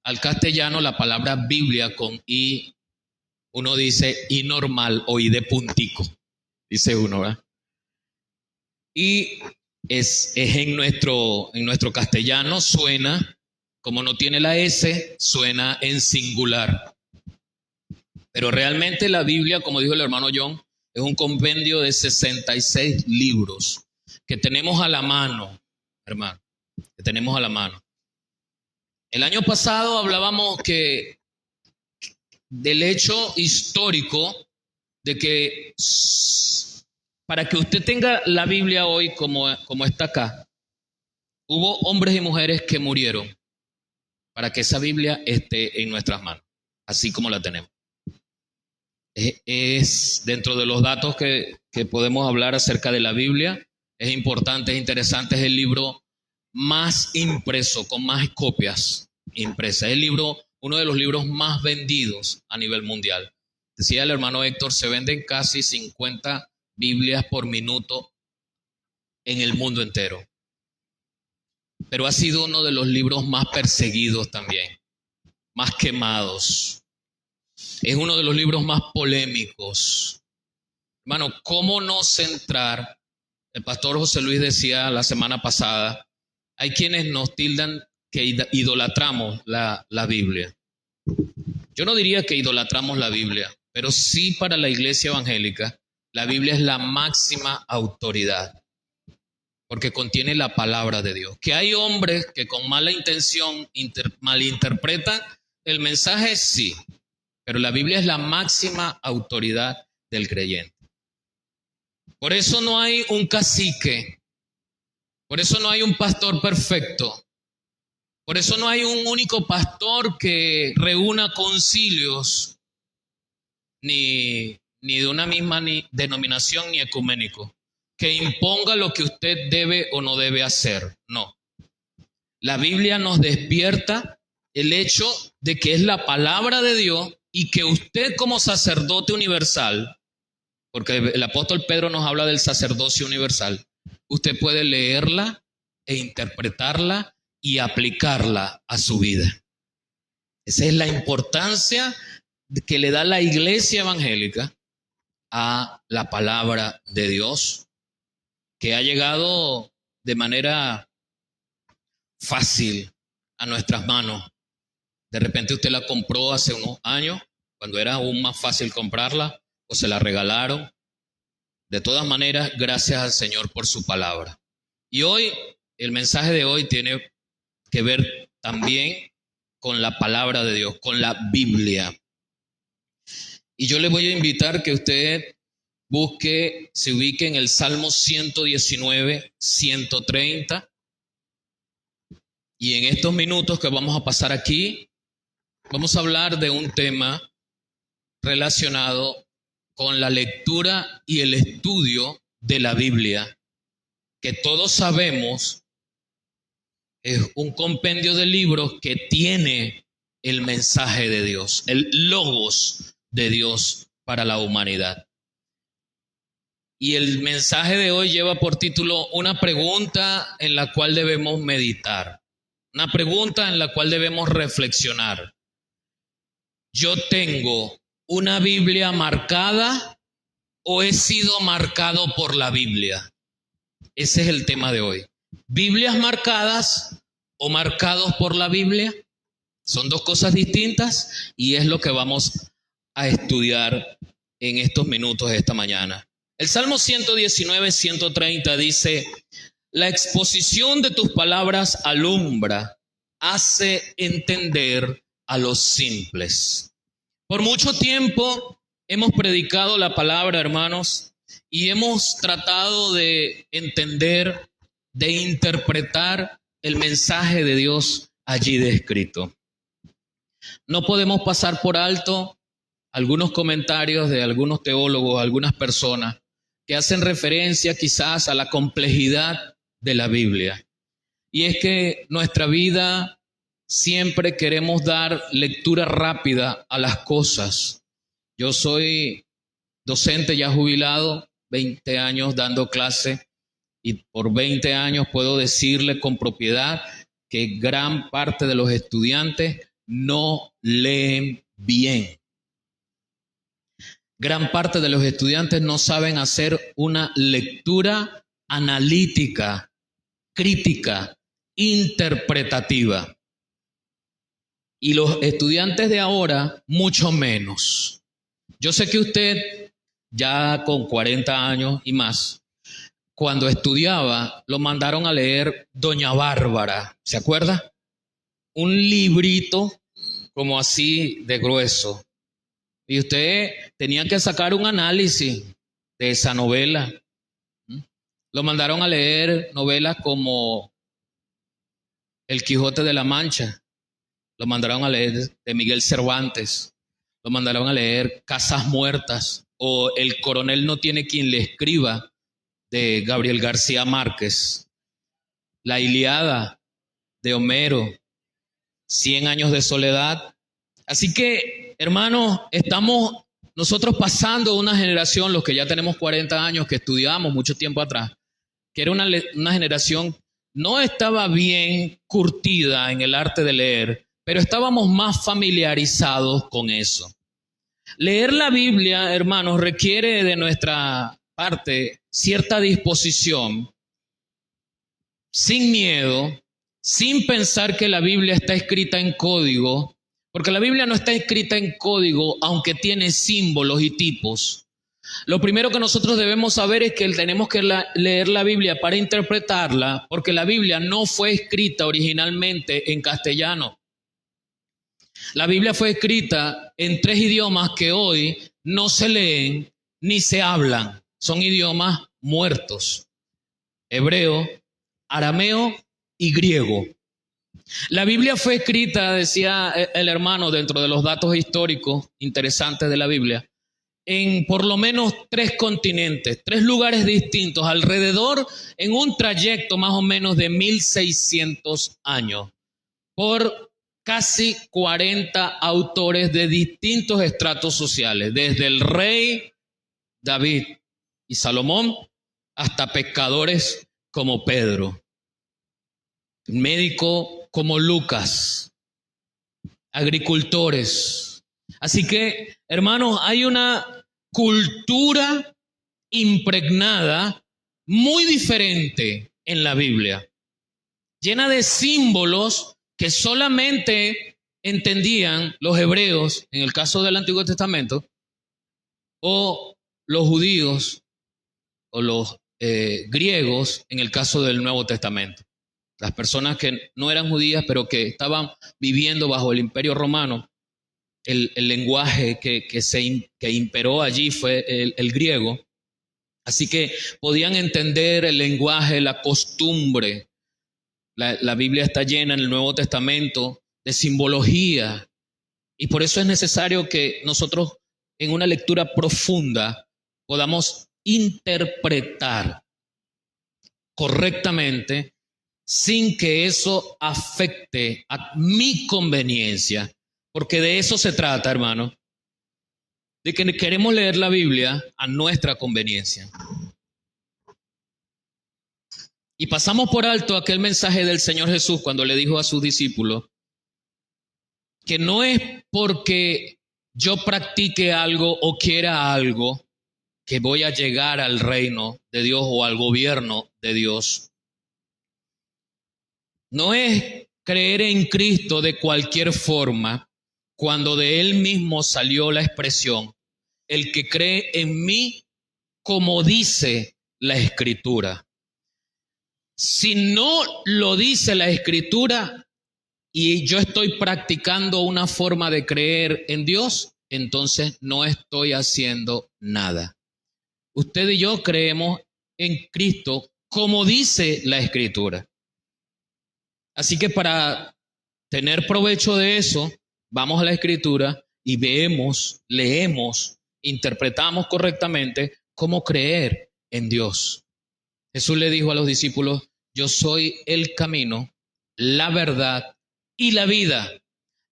al castellano la palabra Biblia con I, uno dice I normal o I de puntico, dice uno, ¿verdad? Y es en nuestro castellano suena, como no tiene la S, suena en singular. Pero realmente la Biblia, como dijo el hermano John, es un compendio de 66 libros que tenemos a la mano, hermano, que tenemos a la mano. El año pasado hablábamos del hecho histórico de que para que usted tenga la Biblia hoy como está acá, hubo hombres y mujeres que murieron para que esa Biblia esté en nuestras manos, así como la tenemos. Es dentro de los datos que podemos hablar acerca de la Biblia, es importante, es interesante, es el libro más impreso, con más copias impresas. Es el libro, uno de los libros más vendidos a nivel mundial. Decía el hermano Héctor, se venden casi 50 Biblias por minuto en el mundo entero. Pero ha sido uno de los libros más perseguidos también, más quemados. Es uno de los libros más polémicos. Hermano, ¿cómo no centrar? El pastor José Luis decía la semana pasada, hay quienes nos tildan que idolatramos la Biblia. Yo no diría que idolatramos la Biblia, pero sí para la iglesia evangélica, la Biblia es la máxima autoridad, porque contiene la palabra de Dios. Que hay hombres que con mala intención malinterpretan el mensaje, sí, pero la Biblia es la máxima autoridad del creyente. Por eso no hay un cacique, por eso no hay un pastor perfecto, por eso no hay un único pastor que reúna concilios, ni de una misma denominación ni ecuménico, que imponga lo que usted debe o no debe hacer. No. La Biblia nos despierta el hecho de que es la palabra de Dios y que usted como sacerdote universal, porque el apóstol Pedro nos habla del sacerdocio universal, usted puede leerla e interpretarla y aplicarla a su vida. Esa es la importancia que le da la iglesia evangélica a la palabra de Dios, que ha llegado de manera fácil a nuestras manos. De repente usted la compró hace unos años, cuando era aún más fácil comprarla, o se la regalaron. De todas maneras, gracias al Señor por su palabra. Y hoy, el mensaje de hoy tiene que ver también con la palabra de Dios, con la Biblia. Y yo le voy a invitar que usted busque, se ubique en el Salmo 119, 130. Y en estos minutos que vamos a pasar aquí, vamos a hablar de un tema relacionado con la lectura y el estudio de la Biblia, que todos sabemos es un compendio de libros que tiene el mensaje de Dios, el logos de Dios para la humanidad. Y el mensaje de hoy lleva por título una pregunta en la cual debemos meditar, una pregunta en la cual debemos reflexionar. ¿Yo tengo una Biblia marcada o he sido marcado por la Biblia? Ese es el tema de hoy. ¿Biblias marcadas o marcados por la Biblia? Son dos cosas distintas y es lo que vamos a estudiar en estos minutos de esta mañana. El Salmo 119, 130 dice: la exposición de tus palabras alumbra, hace entender a los simples. Por mucho tiempo hemos predicado la palabra, hermanos, y hemos tratado de entender, de interpretar el mensaje de Dios allí descrito. No podemos pasar por alto algunos comentarios de algunos teólogos, algunas personas que hacen referencia quizás a la complejidad de la Biblia. Y es que nuestra vida siempre queremos dar lectura rápida a las cosas. Yo soy docente ya jubilado, 20 años dando clase, y por 20 años puedo decirle con propiedad que gran parte de los estudiantes no leen bien. Gran parte de los estudiantes no saben hacer una lectura analítica, crítica, interpretativa. Y los estudiantes de ahora, mucho menos. Yo sé que usted, ya con 40 años y más, cuando estudiaba, lo mandaron a leer Doña Bárbara, ¿se acuerda? Un librito como así de grueso. Y usted tenía que sacar un análisis de esa novela. Lo mandaron a leer novelas como El Quijote de la Mancha. Lo mandaron a leer de Miguel Cervantes. Lo mandaron a leer Casas Muertas o El Coronel no tiene quien le escriba de Gabriel García Márquez. La Ilíada de Homero. 100 años de soledad. Así que, hermanos, estamos nosotros pasando una generación, los que ya tenemos 40 años, que estudiamos mucho tiempo atrás, que era una generación, no estaba bien curtida en el arte de leer, pero estábamos más familiarizados con eso. Leer la Biblia, hermanos, requiere de nuestra parte cierta disposición, sin miedo, sin pensar que la Biblia está escrita en código, porque la Biblia no está escrita en código, aunque tiene símbolos y tipos. Lo primero que nosotros debemos saber es que tenemos que leer la Biblia para interpretarla, porque la Biblia no fue escrita originalmente en castellano. La Biblia fue escrita en 3 idiomas que hoy no se leen ni se hablan. Son idiomas muertos: hebreo, arameo y griego. La Biblia fue escrita, decía el hermano, dentro de los datos históricos interesantes de la Biblia, en por lo menos 3 continentes, 3 lugares distintos, alrededor en un trayecto más o menos de 1600 años, por casi 40 autores de distintos estratos sociales, desde el rey David y Salomón hasta pescadores como Pedro, médico como Lucas, agricultores. Así que, hermanos, hay una cultura impregnada muy diferente en la Biblia, llena de símbolos que solamente entendían los hebreos en el caso del Antiguo Testamento, o los judíos o los griegos en el caso del Nuevo Testamento. Las personas que no eran judías, pero que estaban viviendo bajo el Imperio Romano, el lenguaje que imperó allí fue el griego. Así que podían entender el lenguaje, la costumbre. La Biblia está llena en el Nuevo Testamento de simbología. Y por eso es necesario que nosotros, en una lectura profunda, podamos interpretar correctamente, sin que eso afecte a mi conveniencia, porque de eso se trata, hermano, de que queremos leer la Biblia a nuestra conveniencia. Y pasamos por alto aquel mensaje del Señor Jesús cuando le dijo a sus discípulos que no es porque yo practique algo o quiera algo que voy a llegar al reino de Dios o al gobierno de Dios. No es creer en Cristo de cualquier forma, cuando de Él mismo salió la expresión, el que cree en mí, como dice la Escritura. Si no lo dice la Escritura y yo estoy practicando una forma de creer en Dios, entonces no estoy haciendo nada. Usted y yo creemos en Cristo como dice la Escritura. Así que para tener provecho de eso, vamos a la Escritura y vemos, leemos, interpretamos correctamente cómo creer en Dios. Jesús le dijo a los discípulos: yo soy el camino, la verdad y la vida.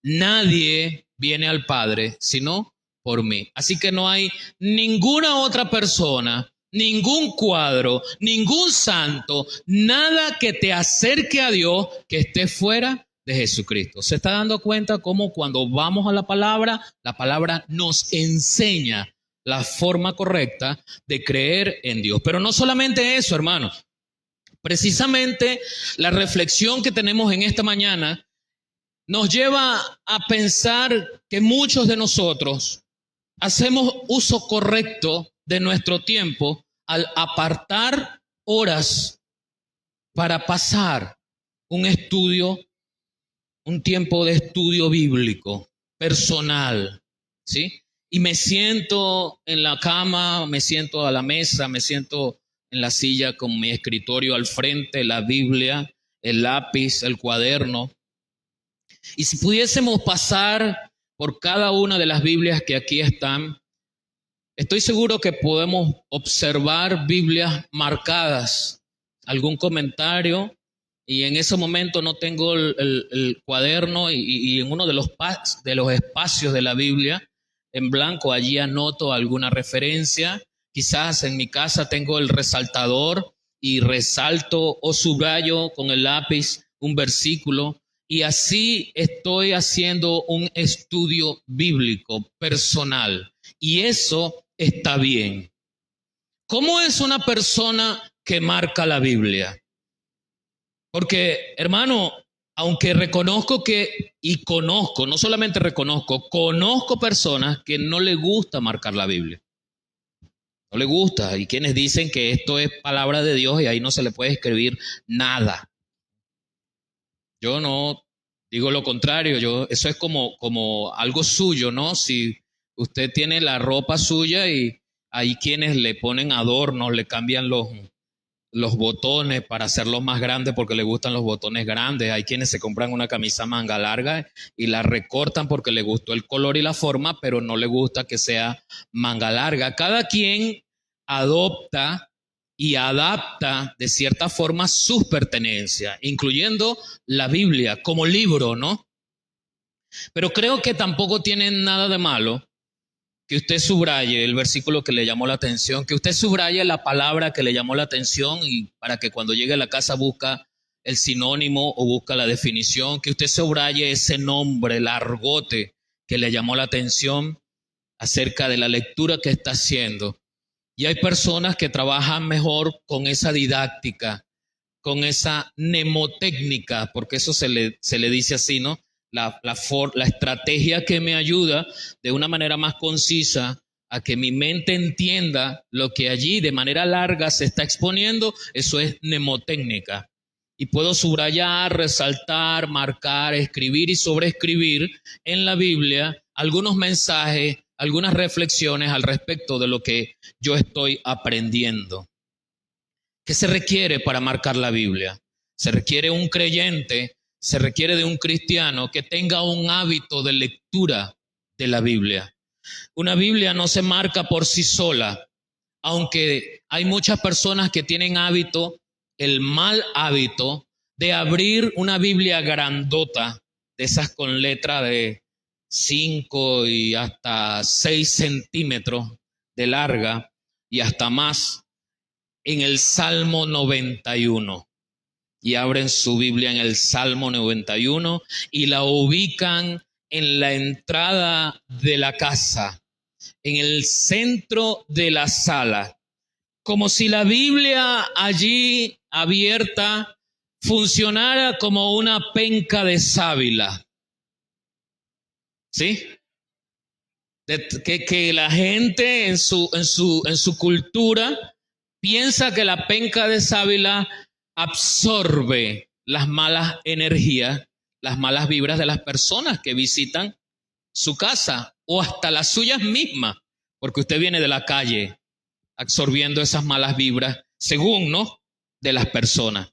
Nadie viene al Padre sino por mí. Así que no hay ninguna otra persona, ningún cuadro, ningún santo, nada que te acerque a Dios que esté fuera de Jesucristo. ¿Se está dando cuenta cómo cuando vamos a la palabra nos enseña la forma correcta de creer en Dios? Pero no solamente eso, hermanos. Precisamente la reflexión que tenemos en esta mañana nos lleva a pensar que muchos de nosotros hacemos uso correcto de nuestro tiempo al apartar horas para pasar un estudio, un tiempo de estudio bíblico, personal, ¿sí? Y me siento en la cama, me siento a la mesa, me siento en la silla con mi escritorio al frente, la Biblia, el lápiz, el cuaderno. Y si pudiésemos pasar por cada una de las Biblias que aquí están, estoy seguro que podemos observar Biblias marcadas, algún comentario, y en ese momento no tengo el cuaderno y en uno de los espacios de la Biblia, en blanco, allí anoto alguna referencia. Quizás en mi casa tengo el resaltador y resalto o subrayo con el lápiz un versículo. Y así estoy haciendo un estudio bíblico personal. Y eso está bien. ¿Cómo es una persona que marca la Biblia? Porque, hermano, aunque reconozco no solamente reconozco, conozco personas que no les gusta marcar la Biblia. No les gusta. Y quienes dicen que esto es palabra de Dios y ahí no se le puede escribir nada. Yo no digo lo contrario, eso es como algo suyo, ¿no? Si usted tiene la ropa suya y hay quienes le ponen adornos, le cambian los botones para hacerlos más grandes porque le gustan los botones grandes. Hay quienes se compran una camisa manga larga y la recortan porque le gustó el color y la forma, pero no le gusta que sea manga larga. Cada quien adopta y adapta de cierta forma sus pertenencias, incluyendo la Biblia como libro, ¿no? Pero creo que tampoco tiene nada de malo que usted subraye el versículo que le llamó la atención, que usted subraye la palabra que le llamó la atención y para que cuando llegue a la casa busca el sinónimo o busca la definición, que usted subraye ese nombre, el argote que le llamó la atención acerca de la lectura que está haciendo. Y hay personas que trabajan mejor con esa didáctica, con esa mnemotécnica, porque eso se le dice así, ¿no? La estrategia que me ayuda de una manera más concisa a que mi mente entienda lo que allí de manera larga se está exponiendo, eso es mnemotécnica. Y puedo subrayar, resaltar, marcar, escribir y sobreescribir en la Biblia algunos mensajes, algunas reflexiones al respecto de lo que yo estoy aprendiendo. ¿Qué se requiere para marcar la Biblia? Se requiere un creyente, se requiere de un cristiano que tenga un hábito de lectura de la Biblia. Una Biblia no se marca por sí sola, aunque hay muchas personas que tienen el mal hábito de abrir una Biblia grandota, de esas con letra de 5 y hasta 6 centímetros de larga y hasta más, en el Salmo 91. Y abren su Biblia en el Salmo 91 y la ubican en la entrada de la casa, en el centro de la sala, como si la Biblia allí abierta funcionara como una penca de sábila. ¿Sí? Que la gente en su cultura piensa que la penca de sábila absorbe las malas energías, las malas vibras de las personas que visitan su casa o hasta las suyas mismas, porque usted viene de la calle absorbiendo esas malas vibras, según, ¿no?, de las personas.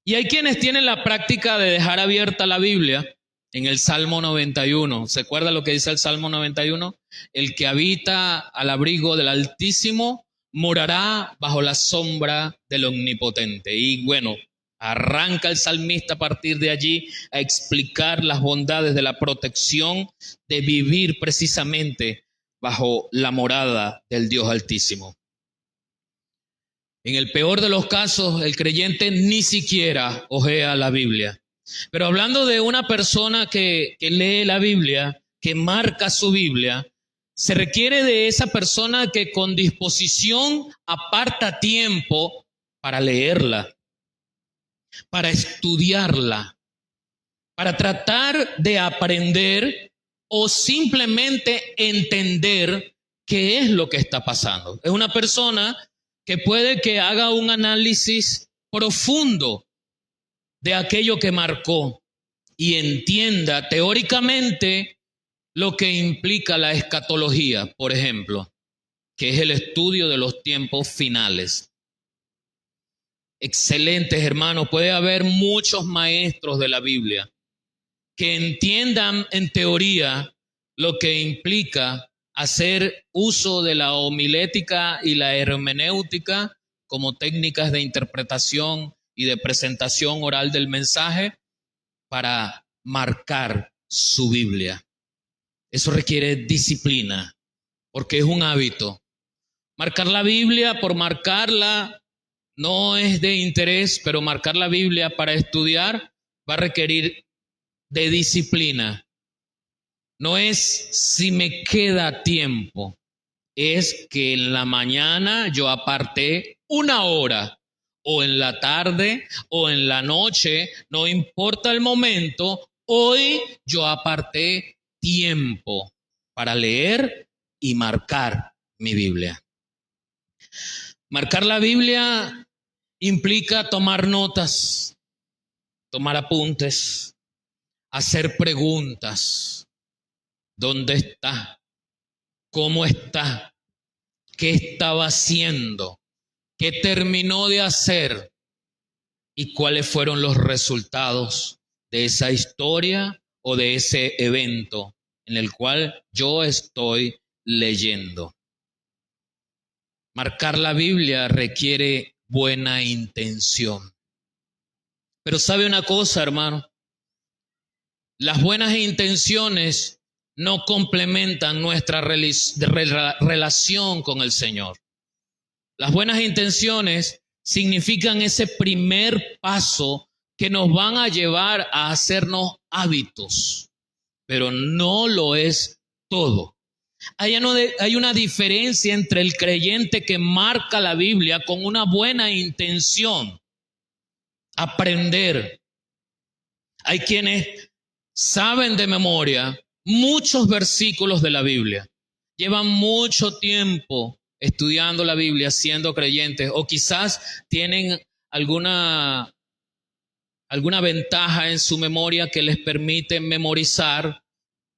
Y hay quienes tienen la práctica de dejar abierta la Biblia en el Salmo 91. ¿Se acuerda lo que dice el Salmo 91? El que habita al abrigo del Altísimo morará bajo la sombra del Omnipotente. Y bueno, arranca el salmista a partir de allí a explicar las bondades de la protección de vivir precisamente bajo la morada del Dios Altísimo. En el peor de los casos, el creyente ni siquiera hojea la Biblia. Pero hablando de una persona que lee la Biblia, que marca su Biblia, se requiere de esa persona que con disposición aparta tiempo para leerla, para estudiarla, para tratar de aprender o simplemente entender qué es lo que está pasando. Es una persona que puede que haga un análisis profundo de aquello que marcó y entienda teóricamente lo que implica la escatología, por ejemplo, que es el estudio de los tiempos finales. Excelentes, hermanos. Puede haber muchos maestros de la Biblia que entiendan en teoría lo que implica hacer uso de la homilética y la hermenéutica como técnicas de interpretación y de presentación oral del mensaje para marcar su Biblia. Eso requiere disciplina, porque es un hábito. Marcar la Biblia por marcarla no es de interés, pero marcar la Biblia para estudiar va a requerir de disciplina. No es si me queda tiempo, es que en la mañana yo aparté una hora, o en la tarde, o en la noche, no importa el momento, hoy yo aparté tiempo para leer y marcar mi Biblia. Marcar la Biblia implica tomar notas, tomar apuntes, hacer preguntas. ¿Dónde está? ¿Cómo está? ¿Qué estaba haciendo? ¿Qué terminó de hacer? ¿Y cuáles fueron los resultados de esa historia o de ese evento en el cual yo estoy leyendo? Marcar la Biblia requiere buena intención. Pero ¿sabe una cosa, hermano? Las buenas intenciones no complementan nuestra relación con el Señor. Las buenas intenciones significan ese primer paso que nos van a llevar a hacernos hábitos, pero no lo es todo. Hay una diferencia entre el creyente que marca la Biblia con una buena intención, aprender. Hay quienes saben de memoria muchos versículos de la Biblia, llevan mucho tiempo estudiando la Biblia, siendo creyentes, o quizás tienen alguna ventaja en su memoria que les permite memorizar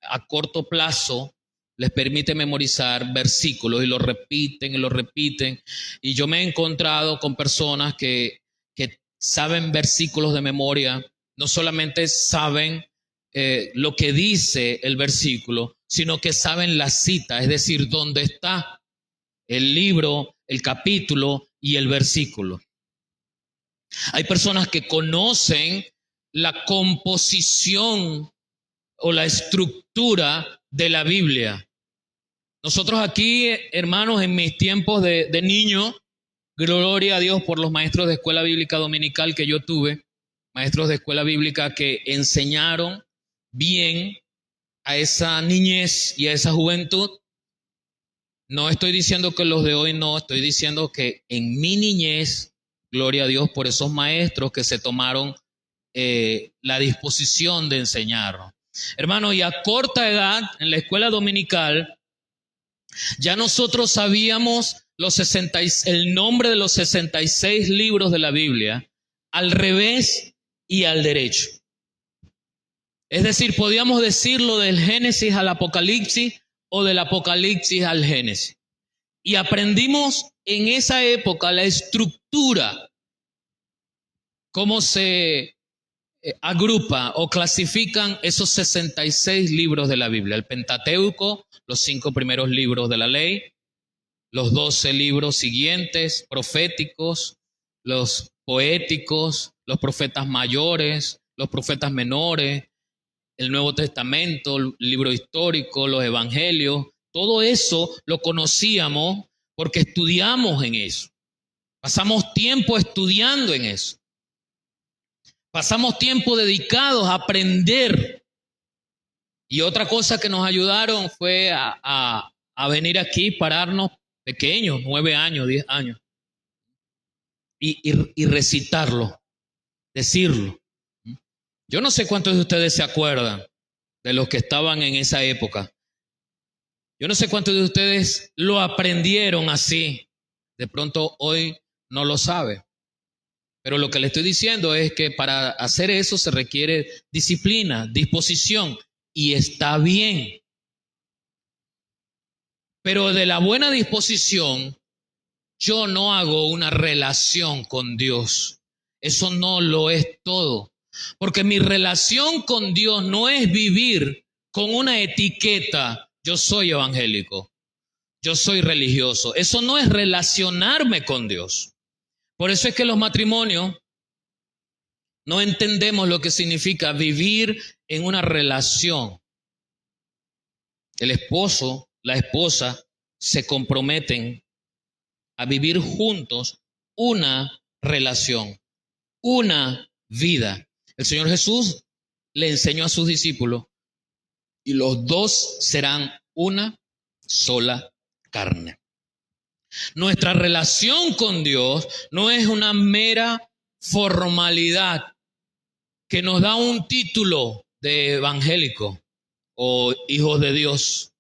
a corto plazo, les permite memorizar versículos y lo repiten y lo repiten. Y yo me he encontrado con personas que saben versículos de memoria, no solamente saben lo que dice el versículo, sino que saben la cita, es decir, dónde está el libro, el capítulo y el versículo. Hay personas que conocen la composición o la estructura de la Biblia. Nosotros aquí, hermanos, en mis tiempos de niño, gloria a Dios por los maestros de escuela bíblica dominical que yo tuve, maestros de escuela bíblica que enseñaron bien a esa niñez y a esa juventud. No estoy diciendo que los de hoy no, estoy diciendo que en mi niñez, gloria a Dios por esos maestros que se tomaron la disposición de enseñarnos. Hermano, y a corta edad, en la escuela dominical, ya nosotros sabíamos el nombre de los 66 libros de la Biblia, al revés y al derecho. Es decir, podíamos decirlo del Génesis al Apocalipsis o del Apocalipsis al Génesis. Y aprendimos en esa época la estructura, cómo se agrupa o clasifican esos 66 libros de la Biblia. El Pentateuco, los 5 primeros libros de la ley, los 12 libros siguientes, proféticos, los poéticos, los profetas mayores, los profetas menores, el Nuevo Testamento, el libro histórico, los evangelios. Todo eso lo conocíamos porque estudiamos en eso. Pasamos tiempo estudiando en eso. Pasamos tiempo dedicados a aprender. Y otra cosa que nos ayudaron fue a venir aquí, pararnos pequeños, 9 años, 10 años, y recitarlo, decirlo. Yo no sé cuántos de ustedes se acuerdan de los que estaban en esa época. Yo no sé cuántos de ustedes lo aprendieron así. De pronto hoy no lo sabe. Pero lo que le estoy diciendo es que para hacer eso se requiere disciplina, disposición, y está bien. Pero de la buena disposición, yo no hago una relación con Dios. Eso no lo es todo. Porque mi relación con Dios no es vivir con una etiqueta. Yo soy evangélico, yo soy religioso. Eso no es relacionarme con Dios. Por eso es que los matrimonios no entendemos lo que significa vivir en una relación. El esposo, la esposa se comprometen a vivir juntos una relación, una vida. El Señor Jesús le enseñó a sus discípulos y los dos serán una sola carne. Nuestra relación con Dios no es una mera formalidad que nos da un título de evangélico o hijos de Dios.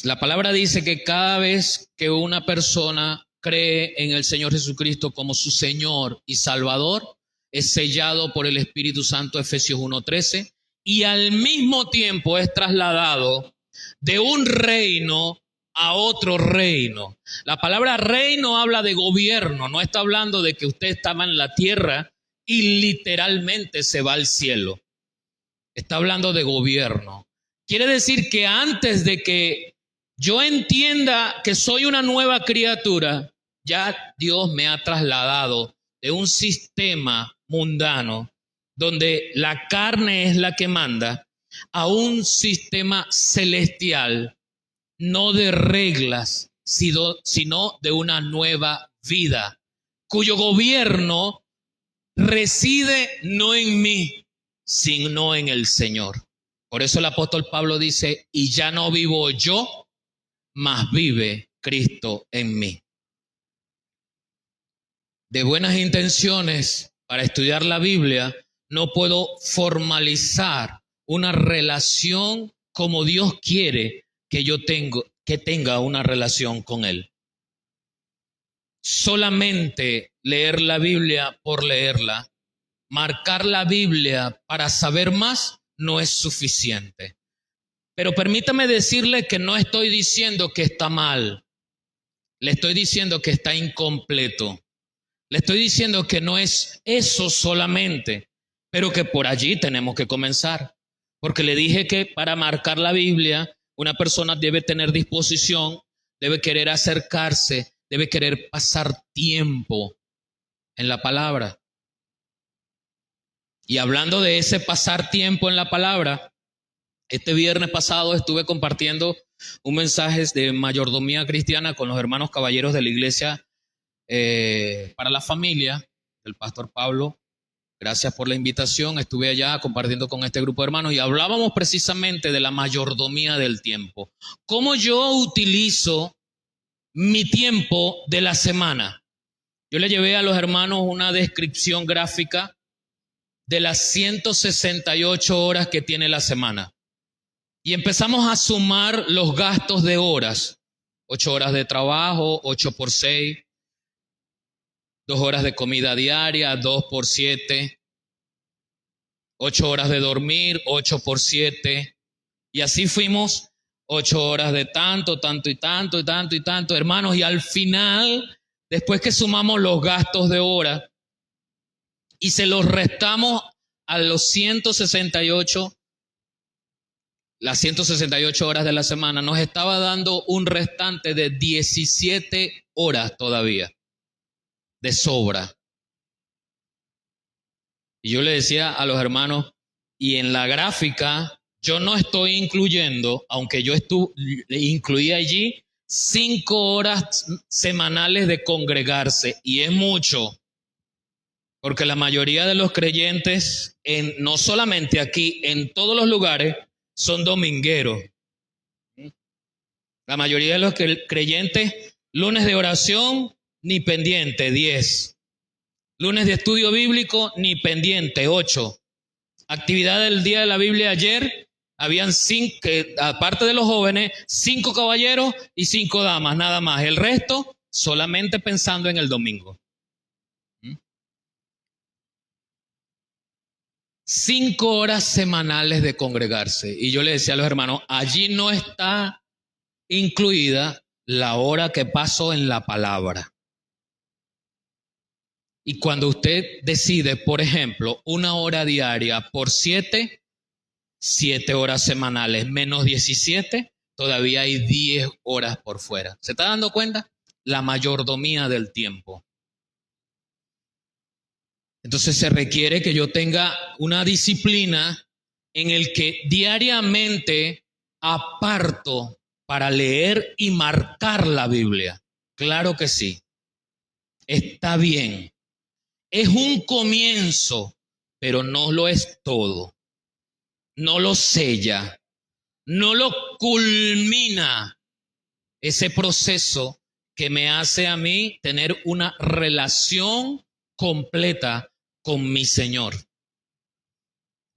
La palabra dice que cada vez que una persona cree en el Señor Jesucristo como su Señor y Salvador, es sellado por el Espíritu Santo, Efesios 1:13, y al mismo tiempo es trasladado de un reino a otro reino. La palabra reino habla de gobierno, no está hablando de que usted estaba en la tierra y literalmente se va al cielo. Está hablando de gobierno. Quiere decir que antes de que yo entienda que soy una nueva criatura, ya Dios me ha trasladado de un sistema mundano donde la carne es la que manda a un sistema celestial, no de reglas, sino de una nueva vida, cuyo gobierno reside no en mí, sino en el Señor. Por eso el apóstol Pablo dice, y ya no vivo yo, mas vive Cristo en mí. De buenas intenciones para estudiar la Biblia, no puedo formalizar una relación como Dios quiere que tenga una relación con Él. Solamente leer la Biblia por leerla, marcar la Biblia para saber más, no es suficiente. Pero permítame decirle que no estoy diciendo que está mal. Le estoy diciendo que está incompleto. Le estoy diciendo que no es eso solamente, pero que por allí tenemos que comenzar. Porque le dije que para marcar la Biblia, una persona debe tener disposición, debe querer acercarse, debe querer pasar tiempo en la palabra. Y hablando de ese pasar tiempo en la palabra, este viernes pasado estuve compartiendo un mensaje de mayordomía cristiana con los hermanos caballeros de la iglesia para la familia, del pastor Pablo. Gracias por la invitación. Estuve allá compartiendo con este grupo de hermanos y hablábamos precisamente de la mayordomía del tiempo. ¿Cómo yo utilizo mi tiempo de la semana? Yo le llevé a los hermanos una descripción gráfica de las 168 horas que tiene la semana. Y empezamos a sumar los gastos de horas. 8 horas de trabajo, 8 por 6. 2 horas de comida diaria, 2 por 7. 8 horas de dormir, 8 por 7. Y así fuimos 8 horas de tanto, tanto y tanto y tanto y tanto, hermanos. Y al final, después que sumamos los gastos de hora y se los restamos a los 168, las 168 horas de la semana, nos estaba dando un restante de 17 horas todavía, de sobra. Y yo le decía a los hermanos, y en la gráfica yo no estoy incluyendo, aunque yo incluí allí 5 horas semanales de congregarse, y es mucho. Porque la mayoría de los creyentes, no solamente aquí, en todos los lugares, son domingueros. La mayoría de los creyentes, lunes de oración, ni pendiente, 10. Lunes de estudio bíblico, ni pendiente, 8. Actividad del día de la Biblia ayer, habían 5, aparte de los jóvenes, 5 caballeros y 5 damas, nada más. El resto, solamente pensando en el domingo. 5 horas semanales de congregarse. Y yo le decía a los hermanos, allí no está incluida la hora que paso en la palabra. Y cuando usted decide, por ejemplo, 1 hora diaria por 7 horas semanales menos 17, todavía hay 10 horas por fuera. ¿Se está dando cuenta? La mayordomía del tiempo. Entonces se requiere que yo tenga una disciplina en el que diariamente aparto para leer y marcar la Biblia. Claro que sí. Está bien. Es un comienzo, pero no lo es todo. No lo sella. No lo culmina ese proceso que me hace a mí tener una relación completa con mi Señor.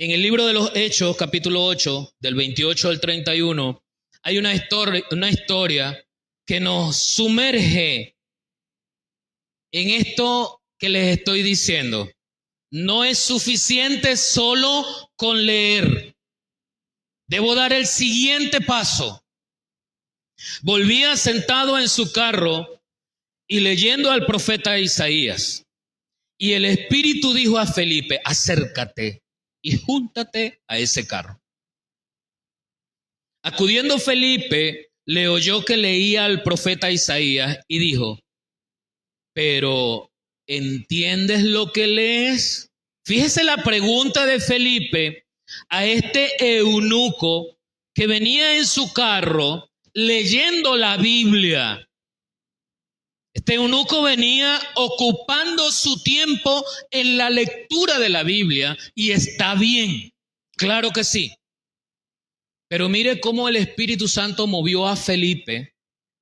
En el libro de los Hechos, capítulo 8, del 28 al 31, hay una historia que nos sumerge en esto que les estoy diciendo. No es suficiente solo con leer. Debo dar el siguiente paso. Volvía sentado en su carro y leyendo al profeta Isaías. Y el Espíritu dijo a Felipe, acércate y júntate a ese carro. Acudiendo Felipe, le oyó que leía al profeta Isaías y dijo, pero ¿entiendes lo que lees? Fíjese la pregunta de Felipe a este eunuco que venía en su carro leyendo la Biblia. Este eunuco venía ocupando su tiempo en la lectura de la Biblia y está bien, claro que sí. Pero mire cómo el Espíritu Santo movió a Felipe,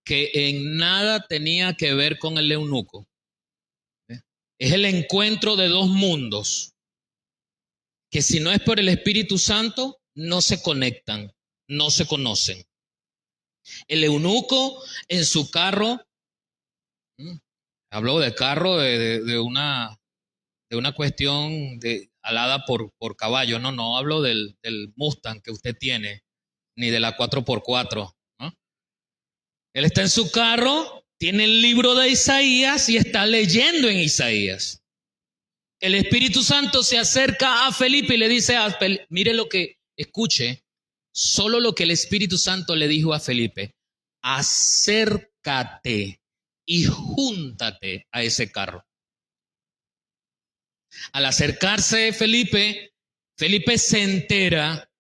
que en nada tenía que ver con el eunuco. Es el encuentro de dos mundos, que si no es por el Espíritu Santo, no se conectan, no se conocen. El eunuco en su carro, hablo de carro de una cuestión alada por caballo, no hablo del Mustang que usted tiene, ni de la 4x4, ¿no? Él está en su carro, tiene el libro de Isaías y está leyendo en Isaías. El Espíritu Santo se acerca a Felipe y le dice, mire lo que, escuche, solo lo que el Espíritu Santo le dijo a Felipe, acércate y júntate a ese carro. Al acercarse Felipe se entera,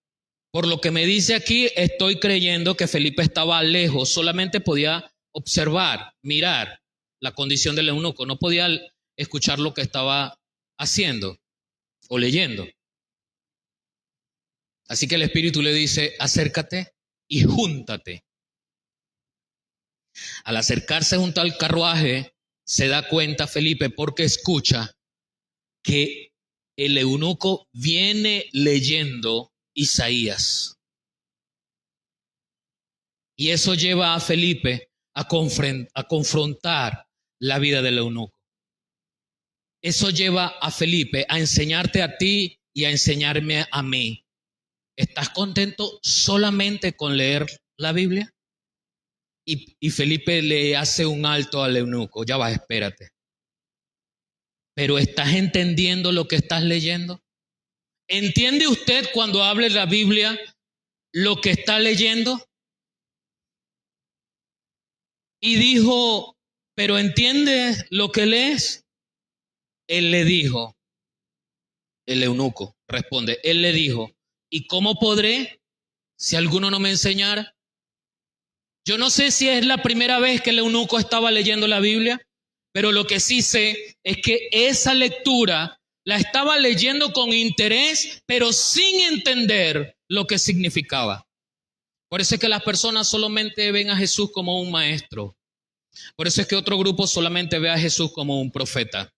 por lo que me dice aquí, estoy creyendo que Felipe estaba lejos, solamente podía observar, mirar la condición del eunuco, no podía escuchar lo que estaba haciendo o leyendo. Así que el Espíritu le dice, acércate y júntate. Al acercarse junto al carruaje, se da cuenta Felipe porque escucha que el eunuco viene leyendo Isaías. Y eso lleva a Felipe a confrontar la vida del eunuco. Eso lleva a Felipe a enseñarte a ti y a enseñarme a mí. ¿Estás contento solamente con leer la Biblia? Y Felipe le hace un alto al eunuco. Ya va, espérate. ¿Pero estás entendiendo lo que estás leyendo? ¿Entiende usted cuando hable la Biblia lo que está leyendo? Y dijo, ¿pero entiendes lo que lees? Él le dijo, el eunuco responde, él le dijo, ¿y cómo podré si alguno no me enseñara? Yo no sé si es la primera vez que el eunuco estaba leyendo la Biblia, pero lo que sí sé es que esa lectura la estaba leyendo con interés, pero sin entender lo que significaba. Por eso es que las personas solamente ven a Jesús como un maestro. Por eso es que otro grupo solamente ve a Jesús como un profeta.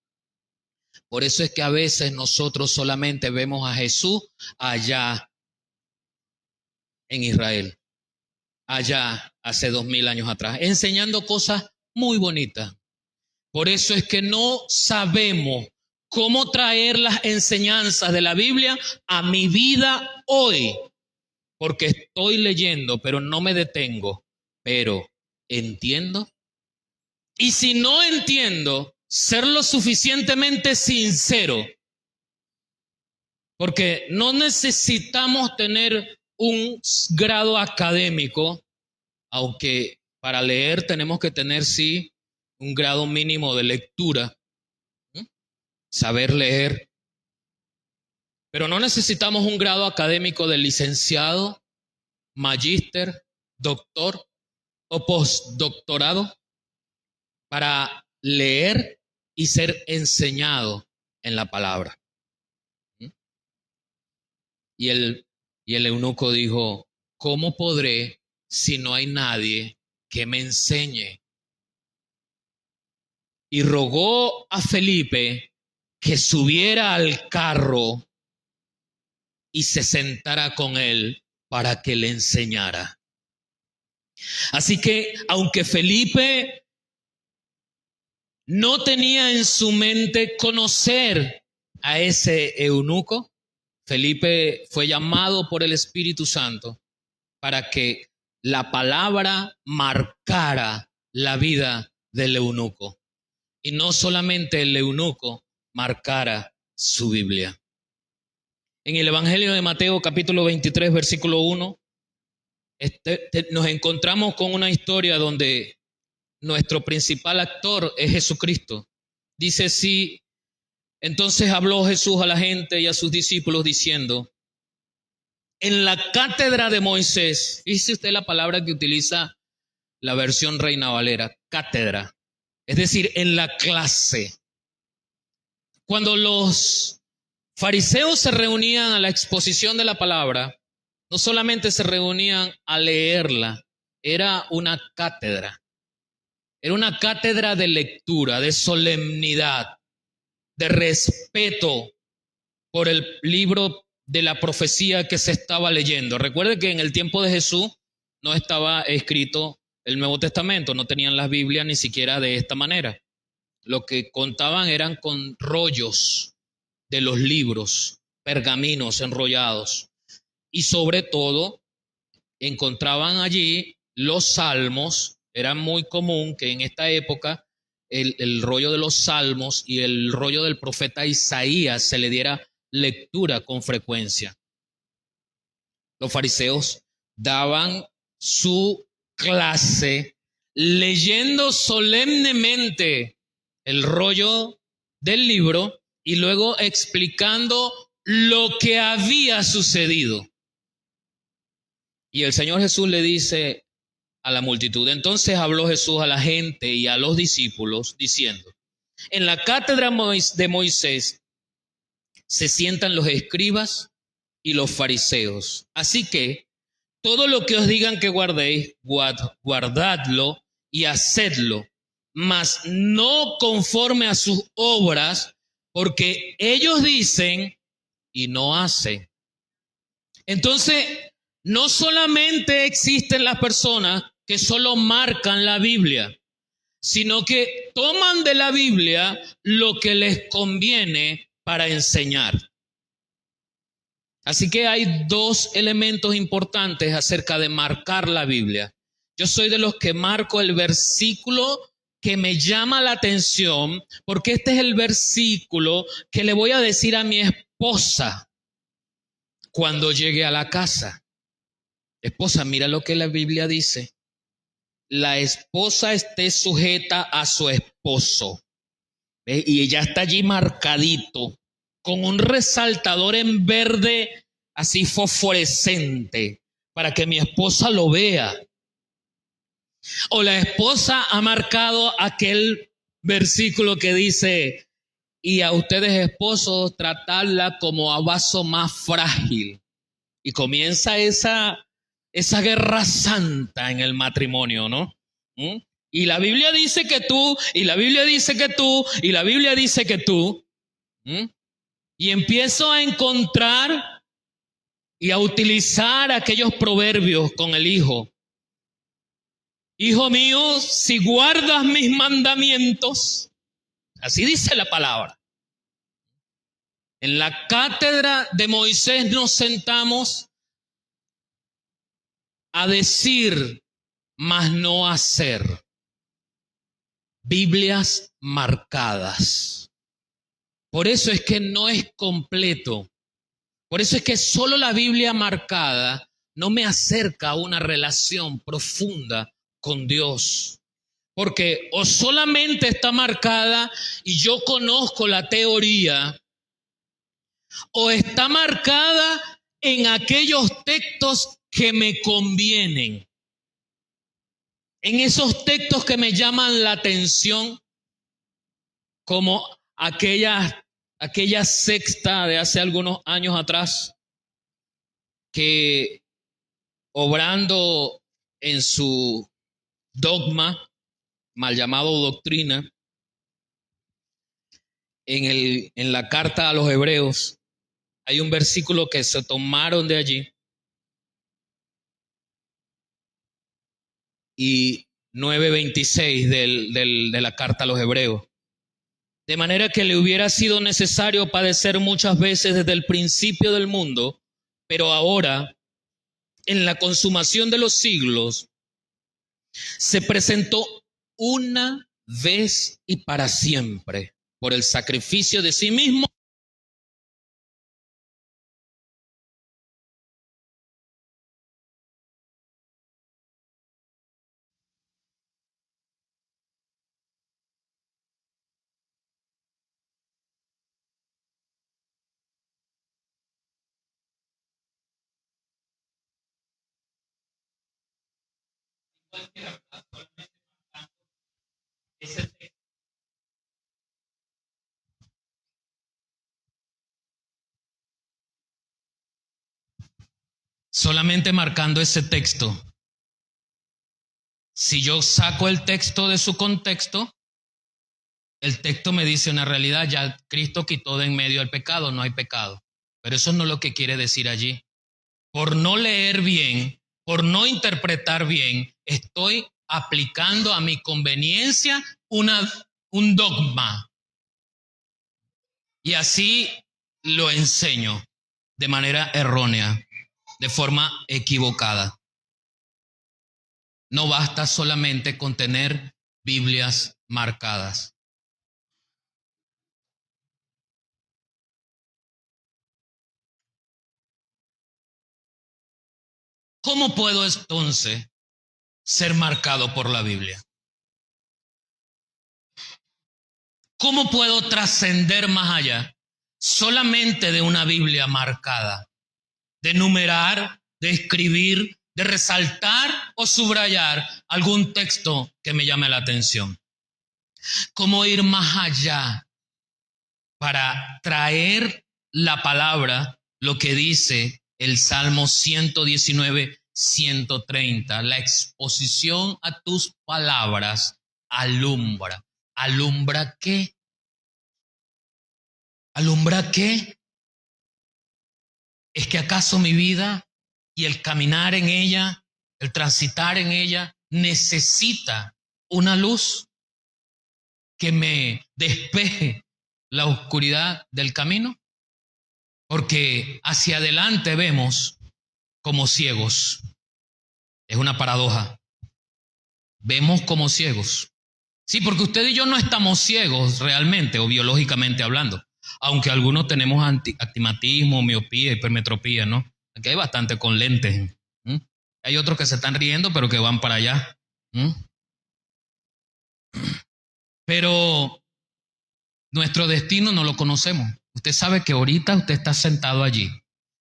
Por eso es que a veces nosotros solamente vemos a Jesús allá en Israel, allá hace 2000 años atrás, enseñando cosas muy bonitas. Por eso es que no sabemos cómo traer las enseñanzas de la Biblia a mi vida hoy, porque estoy leyendo, pero no me detengo, pero entiendo. Y si no entiendo, ser lo suficientemente sincero, porque no necesitamos tener un grado académico, aunque para leer tenemos que tener, sí, un grado mínimo de lectura, saber leer, pero no necesitamos un grado académico de licenciado, magíster, doctor o postdoctorado para leer y ser enseñado en la palabra. Y el eunuco dijo, ¿cómo podré si no hay nadie que me enseñe? Y rogó a Felipe que subiera al carro y se sentara con él para que le enseñara. Así que, aunque Felipe no tenía en su mente conocer a ese eunuco, Felipe fue llamado por el Espíritu Santo para que la palabra marcara la vida del eunuco. Y no solamente el eunuco marcara su Biblia. En el Evangelio de Mateo, capítulo 23, versículo 1, nos encontramos con una historia donde nuestro principal actor es Jesucristo. Dice así: entonces habló Jesús a la gente y a sus discípulos diciendo, en la cátedra de Moisés, dice usted la palabra que utiliza la versión Reina Valera, cátedra, es decir, en la clase. Cuando los fariseos se reunían a la exposición de la palabra, no solamente se reunían a leerla, era una cátedra. Era una cátedra de lectura, de solemnidad, de respeto por el libro de la profecía que se estaba leyendo. Recuerde que en el tiempo de Jesús no estaba escrito el Nuevo Testamento, no tenían las Biblias ni siquiera de esta manera. Lo que contaban eran con rollos de los libros, pergaminos enrollados. Y sobre todo, encontraban allí los salmos. Era muy común que en esta época el rollo de los salmos y el rollo del profeta Isaías se le diera lectura con frecuencia. Los fariseos daban su clase leyendo solemnemente el rollo del libro y luego explicando lo que había sucedido. Y el Señor Jesús le dice a la multitud, entonces habló Jesús a la gente y a los discípulos diciendo, en la cátedra de Moisés se sientan los escribas y los fariseos. Así que todo lo que os digan que guardéis, guardadlo y hacedlo, mas no conforme a sus obras, porque ellos dicen y no hacen. Entonces, no solamente existen las personas que solo marcan la Biblia, sino que toman de la Biblia lo que les conviene para enseñar. Así que hay dos elementos importantes acerca de marcar la Biblia. Yo soy de los que marco el versículo que me llama la atención, porque este es el versículo que le voy a decir a mi esposa cuando llegue a la casa. Esposa, mira lo que la Biblia dice. La esposa esté sujeta a su esposo. ¿Ve? Y ella está allí marcadito, con un resaltador en verde, así fosforescente, para que mi esposa lo vea. O la esposa ha marcado aquel versículo que dice, y a ustedes esposos tratarla como a vaso más frágil. Y comienza esa guerra santa en el matrimonio, ¿no? ¿Mm? Y la Biblia dice que tú, y la Biblia dice que tú, y la Biblia dice que tú. ¿Mm? Y empiezo a encontrar y a utilizar aquellos proverbios con el hijo. Hijo mío, si guardas mis mandamientos, así dice la palabra. En la cátedra de Moisés nos sentamos a decir, mas no hacer. Biblias marcadas. Por eso es que no es completo. Por eso es que solo la Biblia marcada no me acerca a una relación profunda con Dios. Porque o solamente está marcada y yo conozco la teoría, o está marcada en aquellos textos que me convienen, en esos textos que me llaman la atención, como aquella sexta de hace algunos años atrás, que obrando en su dogma, mal llamado doctrina, en la carta a los Hebreos, hay un versículo que se tomaron de allí, y 9:26 de la carta a los Hebreos. De manera que le hubiera sido necesario padecer muchas veces desde el principio del mundo, pero ahora, en la consumación de los siglos, se presentó una vez y para siempre por el sacrificio de sí mismo. Solamente marcando ese texto. Si yo saco el texto de su contexto, el texto me dice una realidad, ya Cristo quitó de en medio el pecado, no hay pecado. Pero eso no es lo que quiere decir allí. Por no leer bien, por no interpretar bien, estoy aplicando a mi conveniencia un dogma. Y así lo enseño de manera errónea, de forma equivocada. No basta solamente con tener Biblias marcadas. ¿Cómo puedo entonces ser marcado por la Biblia? ¿Cómo puedo trascender más allá solamente de una Biblia marcada? De numerar, de escribir, de resaltar o subrayar algún texto que me llame la atención. ¿Cómo ir más allá para traer la palabra, lo que dice el Salmo 119, 130? La exposición a tus palabras alumbra. ¿Alumbra qué? ¿Alumbra qué? ¿Es que acaso mi vida y el caminar en ella, el transitar en ella, necesita una luz que me despeje la oscuridad del camino? Porque hacia adelante vemos como ciegos. Es una paradoja. Vemos como ciegos. Sí, porque usted y yo no estamos ciegos realmente o biológicamente hablando. Aunque algunos tenemos astigmatismo, miopía, hipermetropía, ¿no? Aquí hay bastante con lentes. ¿Mm? Hay otros que se están riendo, pero que van para allá. ¿Mm? Pero nuestro destino no lo conocemos. Usted sabe que ahorita usted está sentado allí,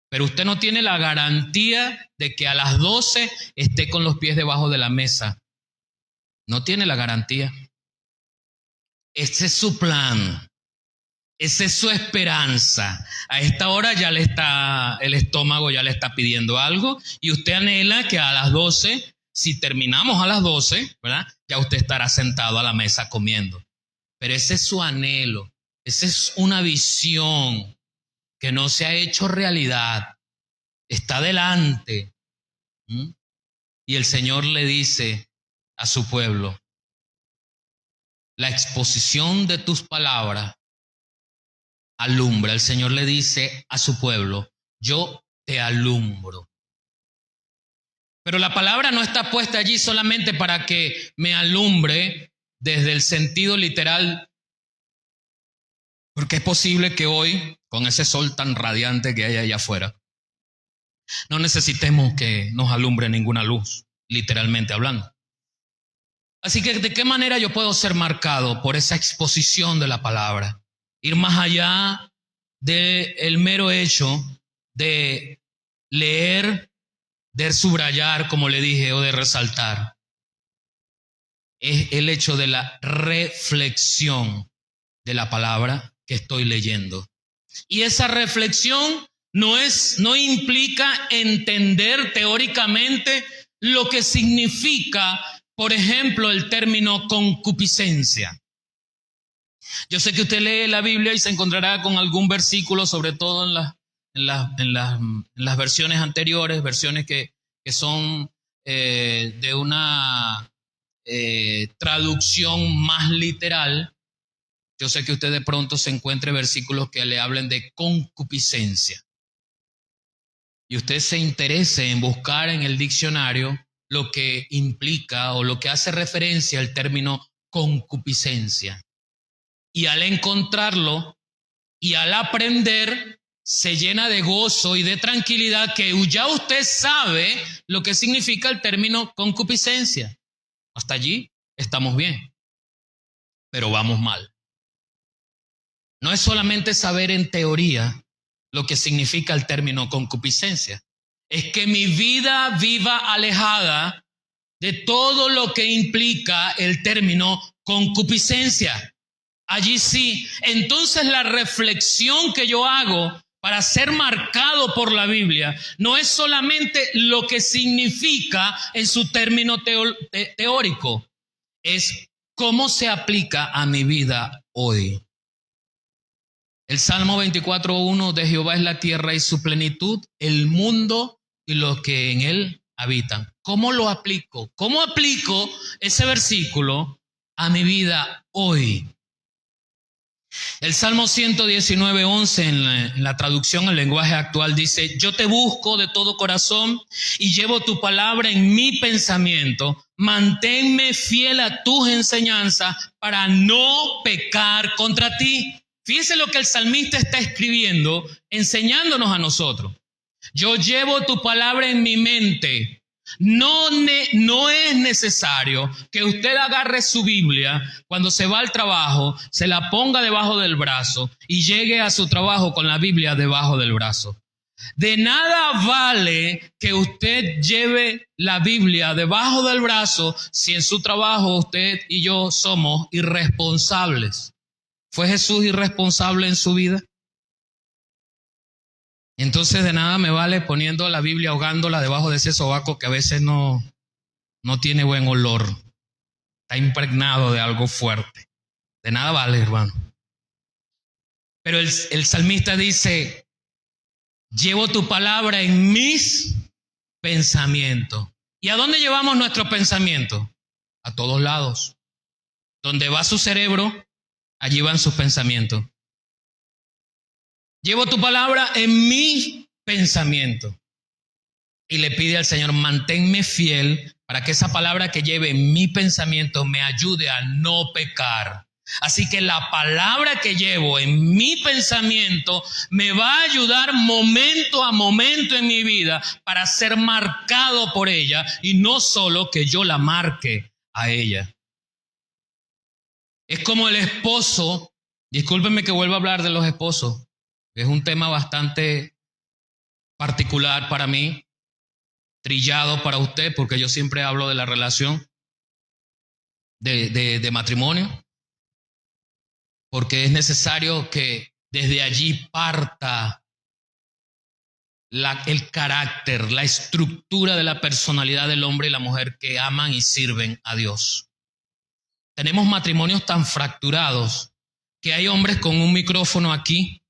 pero usted no tiene la garantía de que a las 12 esté con los pies debajo de la mesa. No tiene la garantía. Ese es su plan. Esa es su esperanza. A esta hora ya el estómago ya le está pidiendo algo y usted anhela que a las 12, si terminamos a las 12, ¿verdad? Ya usted estará sentado a la mesa comiendo. Pero ese es su anhelo. Esa es una visión que no se ha hecho realidad. Está delante. Y el Señor le dice a su pueblo, la exposición de tus palabras alumbra. El Señor le dice a su pueblo, yo te alumbro. Pero la palabra no está puesta allí solamente para que me alumbre desde el sentido literal, porque es posible que hoy, con ese sol tan radiante que hay allá afuera, no necesitemos que nos alumbre ninguna luz, literalmente hablando. Así que, ¿de qué manera yo puedo ser marcado por esa exposición de la palabra? Ir más allá del mero hecho de leer, de subrayar, como le dije, o de resaltar. Es el hecho de la reflexión de la palabra que estoy leyendo. Y esa reflexión no implica entender teóricamente lo que significa, por ejemplo, el término concupiscencia. Yo sé que usted lee la Biblia y se encontrará con algún versículo, sobre todo en las versiones anteriores, versiones que son de una traducción más literal. Yo sé que usted de pronto se encuentre versículos que le hablen de concupiscencia. Y usted se interese en buscar en el diccionario lo que implica o lo que hace referencia al término concupiscencia. Y al encontrarlo y al aprender, se llena de gozo y de tranquilidad que ya usted sabe lo que significa el término concupiscencia. Hasta allí estamos bien, pero vamos mal. No es solamente saber en teoría lo que significa el término concupiscencia. Es que mi vida viva alejada de todo lo que implica el término concupiscencia. Allí sí, entonces la reflexión que yo hago para ser marcado por la Biblia no es solamente lo que significa en su término teórico, es cómo se aplica a mi vida hoy. El Salmo 24:1, de Jehová es la tierra y su plenitud, el mundo y los que en él habitan. ¿Cómo lo aplico? ¿Cómo aplico ese versículo a mi vida hoy? El Salmo 119:11 en la traducción al lenguaje actual dice, yo te busco de todo corazón y llevo tu palabra en mi pensamiento, manténme fiel a tus enseñanzas para no pecar contra ti. Fíjense lo que el salmista está escribiendo, enseñándonos a nosotros. Yo llevo tu palabra en mi mente. No es necesario que usted agarre su Biblia cuando se va al trabajo, se la ponga debajo del brazo y llegue a su trabajo con la Biblia debajo del brazo. De nada vale que usted lleve la Biblia debajo del brazo si en su trabajo usted y yo somos irresponsables. ¿Fue Jesús irresponsable en su vida? Entonces de nada me vale poniendo la Biblia, ahogándola debajo de ese sobaco que a veces no tiene buen olor. Está impregnado de algo fuerte. De nada vale, hermano. Pero el salmista dice, llevo tu palabra en mis pensamientos. ¿Y a dónde llevamos nuestros pensamientos? A todos lados. Donde va su cerebro, allí van sus pensamientos. Llevo tu palabra en mi pensamiento. Y le pide al Señor, manténme fiel para que esa palabra que lleve en mi pensamiento me ayude a no pecar. Así que la palabra que llevo en mi pensamiento me va a ayudar momento a momento en mi vida para ser marcado por ella y no solo que yo la marque a ella. Es como el esposo, discúlpenme que vuelva a hablar de los esposos, es un tema bastante particular para mí, trillado para usted, porque yo siempre hablo de la relación de matrimonio. porque es necesario que desde allí parta el carácter, la estructura de la personalidad del hombre y la mujer que aman y sirven a Dios. Tenemos matrimonios tan fracturados que hay hombres con un micrófono aquí,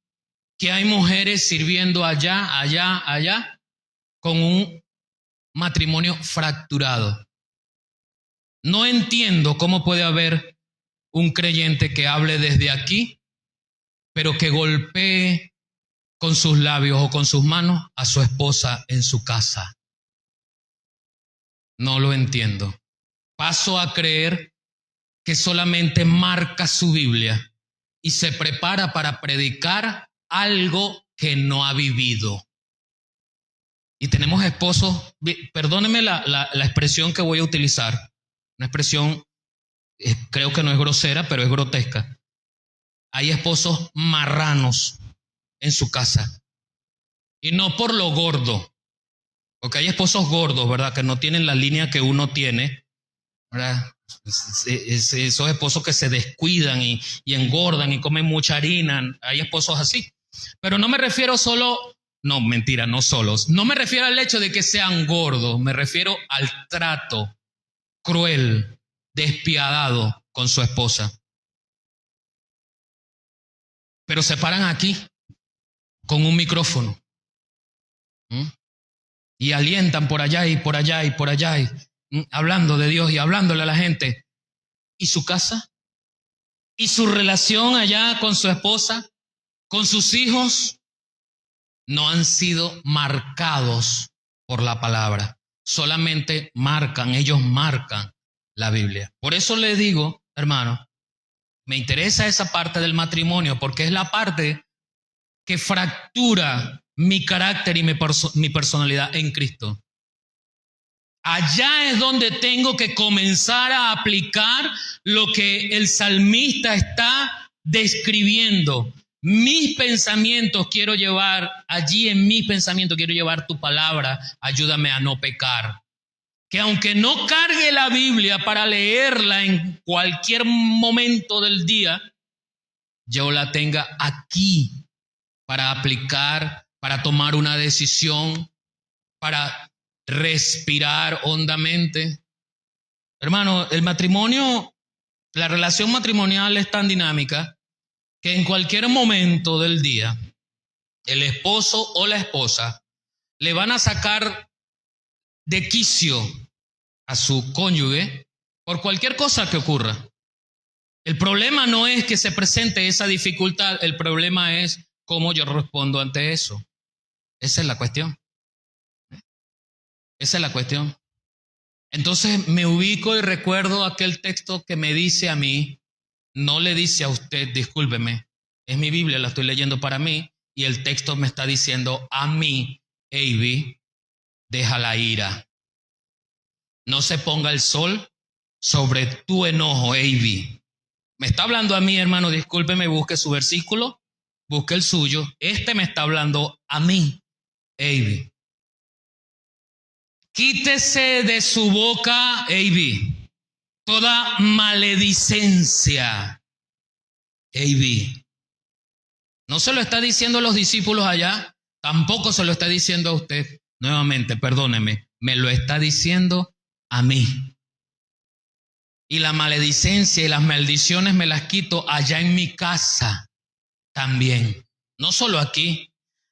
que hay mujeres sirviendo allá, allá, allá, con un matrimonio fracturado. No entiendo cómo puede haber un creyente que hable desde aquí, pero que golpee con sus labios o con sus manos a su esposa en su casa. No lo entiendo. Paso a creer que solamente marca su Biblia y se prepara para predicar algo que no ha vivido. Y tenemos esposos, perdónenme la expresión que voy a utilizar, una expresión creo que no es grosera, pero es grotesca. Hay esposos marranos en su casa, y no por lo gordo, porque hay esposos gordos, ¿verdad?, que no tienen la línea que uno tiene, ¿verdad? Esos esposos que se descuidan y engordan y comen mucha harina, hay esposos así. Pero no me refiero solo, no, mentira, no solos, no me refiero al hecho de que sean gordos, me refiero al trato cruel, despiadado con su esposa. Pero se paran aquí con un micrófono y alientan por allá y por allá y por allá, hablando de Dios y hablándole a la gente. ¿Y su casa? ¿Y su relación allá con su esposa? ¿Con sus hijos? No han sido marcados por la palabra. Solamente ellos marcan la Biblia. Por eso le digo, hermano, me interesa esa parte del matrimonio, porque es la parte que fractura mi carácter y mi personalidad en Cristo. Allá es donde tengo que comenzar a aplicar lo que el salmista está describiendo. Mis pensamientos quiero llevar, allí en mis pensamientos quiero llevar tu palabra, ayúdame a no pecar. Que aunque no cargue la Biblia para leerla en cualquier momento del día, yo la tenga aquí para aplicar, para tomar una decisión, para respirar hondamente. Hermano, el matrimonio, la relación matrimonial es tan dinámica que en cualquier momento del día, el esposo o la esposa le van a sacar de quicio a su cónyuge por cualquier cosa que ocurra. El problema no es que se presente esa dificultad, el problema es cómo yo respondo ante eso. Esa es la cuestión. Esa es la cuestión. Entonces me ubico y recuerdo aquel texto que me dice a mí, no le dice a usted, discúlpeme, es mi Biblia, la estoy leyendo para mí, y el texto me está diciendo a mí, Avi, deja la ira. No se ponga el sol sobre tu enojo, Avi. Me está hablando a mí, hermano, discúlpeme, busque su versículo, busque el suyo. Me está hablando a mí, Avi. Quítese de su boca, Avi, toda maledicencia, Avi. No se lo está diciendo a los discípulos allá, tampoco se lo está diciendo a usted. Nuevamente, perdóneme, me lo está diciendo a mí. Y la maledicencia y las maldiciones me las quito allá en mi casa también. No solo aquí.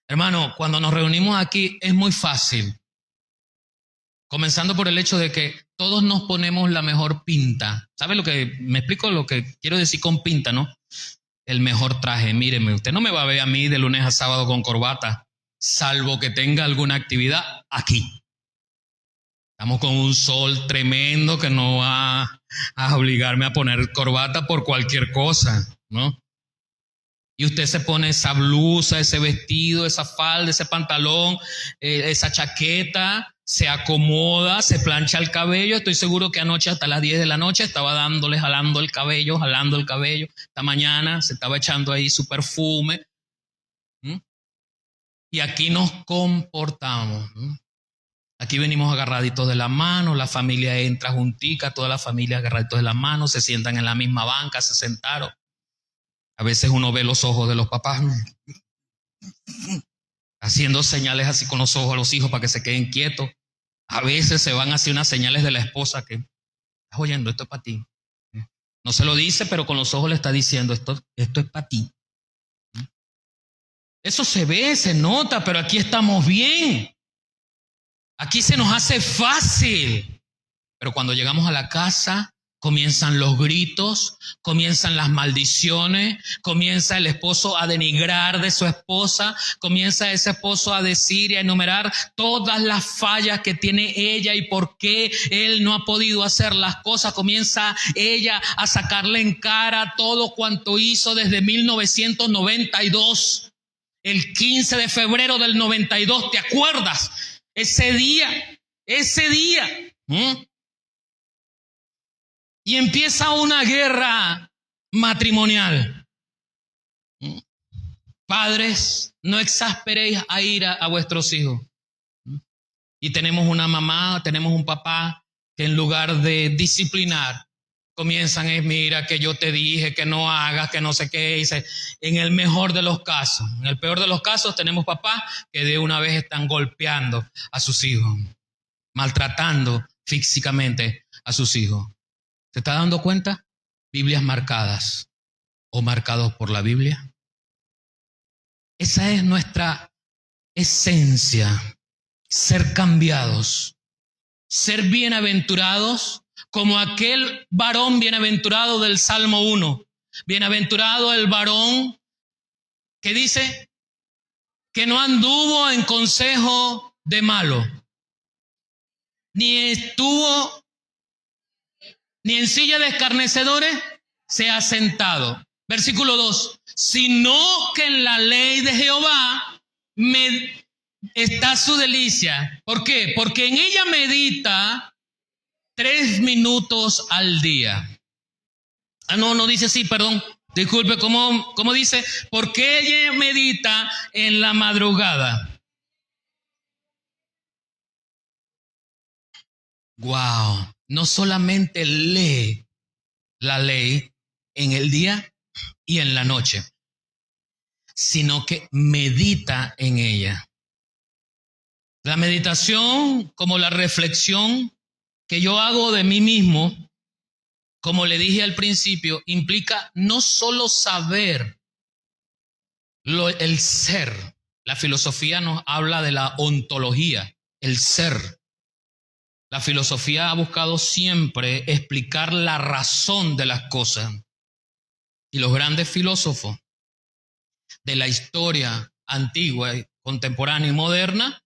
Hermano, cuando nos reunimos aquí es muy fácil. Comenzando por el hecho de que todos nos ponemos la mejor pinta. ¿Sabe lo que me explico? Lo que quiero decir con pinta, ¿no? El mejor traje. Míreme, usted no me va a ver a mí de lunes a sábado con corbata, salvo que tenga alguna actividad aquí. Estamos con un sol tremendo que no va a obligarme a poner corbata por cualquier cosa, ¿no? Y usted se pone esa blusa, ese vestido, esa falda, ese pantalón, esa chaqueta, se acomoda, se plancha el cabello. Estoy seguro que anoche hasta las 10 de la noche estaba jalando el cabello. Esta mañana se estaba echando ahí su perfume. Y aquí nos comportamos. Aquí venimos agarraditos de la mano, la familia entra juntica, toda la familia agarraditos de la mano, se sientan en la misma banca, se sentaron. A veces uno ve los ojos de los papás haciendo señales así con los ojos a los hijos para que se queden quietos. A veces se van así unas señales de la esposa que, estás oyendo, esto es para ti. No se lo dice, pero con los ojos le está diciendo, esto es para ti. Eso se ve, se nota, pero aquí estamos bien. Aquí se nos hace fácil. Pero cuando llegamos a la casa, comienzan los gritos, comienzan las maldiciones, comienza el esposo a denigrar de su esposa, comienza ese esposo a decir y a enumerar todas las fallas que tiene ella y por qué él no ha podido hacer las cosas. Comienza ella a sacarle en cara todo cuanto hizo desde 1992. El 15 de febrero del 92, ¿te acuerdas? Ese día. Y empieza una guerra matrimonial. Padres, no exasperéis a ira a vuestros hijos. Y tenemos una mamá, tenemos un papá que en lugar de disciplinar, comienzan a mira que yo te dije que no hagas, que no sé qué hice. En el mejor de los casos, en el peor de los casos tenemos papás que de una vez están golpeando a sus hijos, maltratando físicamente a sus hijos. ¿Se está dando cuenta? Biblias marcadas o marcados por la Biblia. Esa es nuestra esencia, ser cambiados, ser bienaventurados como aquel varón bienaventurado del Salmo 1. Bienaventurado el varón que dice que no anduvo en consejo de malo, ni estuvo ni en silla de escarnecedores se ha sentado. Versículo 2. Sino que en la ley de Jehová está su delicia. ¿Por qué? Porque en ella medita 3 minutos al día. No dice así, perdón. Disculpe, ¿cómo dice? Porque ella medita en la madrugada. Wow. No solamente lee la ley en el día y en la noche, sino que medita en ella. La meditación, como la reflexión que yo hago de mí mismo, como le dije al principio, implica no solo saber el ser. La filosofía nos habla de la ontología, el ser. La filosofía ha buscado siempre explicar la razón de las cosas. Y los grandes filósofos de la historia antigua, contemporánea y moderna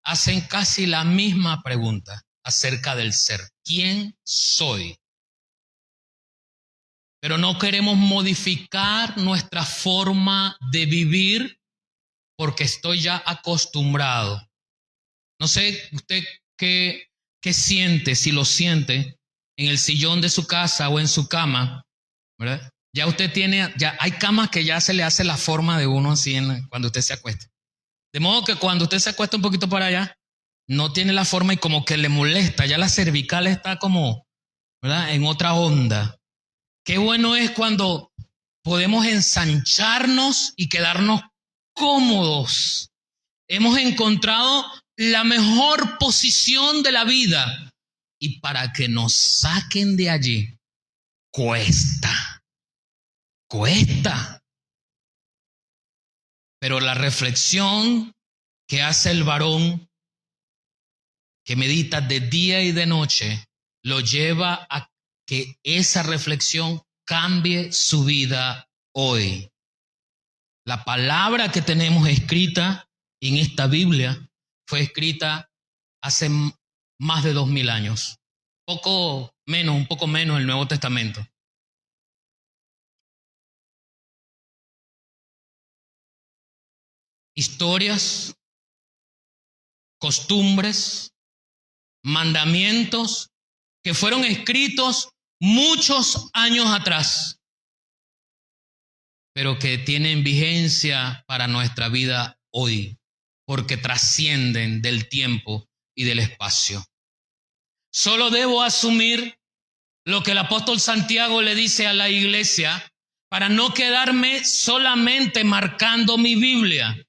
hacen casi la misma pregunta acerca del ser. ¿Quién soy? Pero no queremos modificar nuestra forma de vivir porque estoy ya acostumbrado. No sé usted qué siente, si lo siente en el sillón de su casa o en su cama, ¿verdad? Ya usted tiene, ya hay camas que ya se le hace la forma de uno así cuando usted se acuesta. De modo que cuando usted se acuesta un poquito para allá, no tiene la forma y como que le molesta, ya la cervical está como, ¿verdad?, en otra onda. Qué bueno es cuando podemos ensancharnos y quedarnos cómodos. Hemos encontrado la mejor posición de la vida y para que nos saquen de allí, cuesta. Pero la reflexión que hace el varón que medita de día y de noche lo lleva a que esa reflexión cambie su vida hoy. La palabra que tenemos escrita en esta Biblia fue escrita hace más de 2000 años. Un poco menos el Nuevo Testamento. Historias, costumbres, mandamientos que fueron escritos muchos años atrás, pero que tienen vigencia para nuestra vida hoy, porque trascienden del tiempo y del espacio. Solo debo asumir lo que el apóstol Santiago le dice a la iglesia para no quedarme solamente marcando mi Biblia.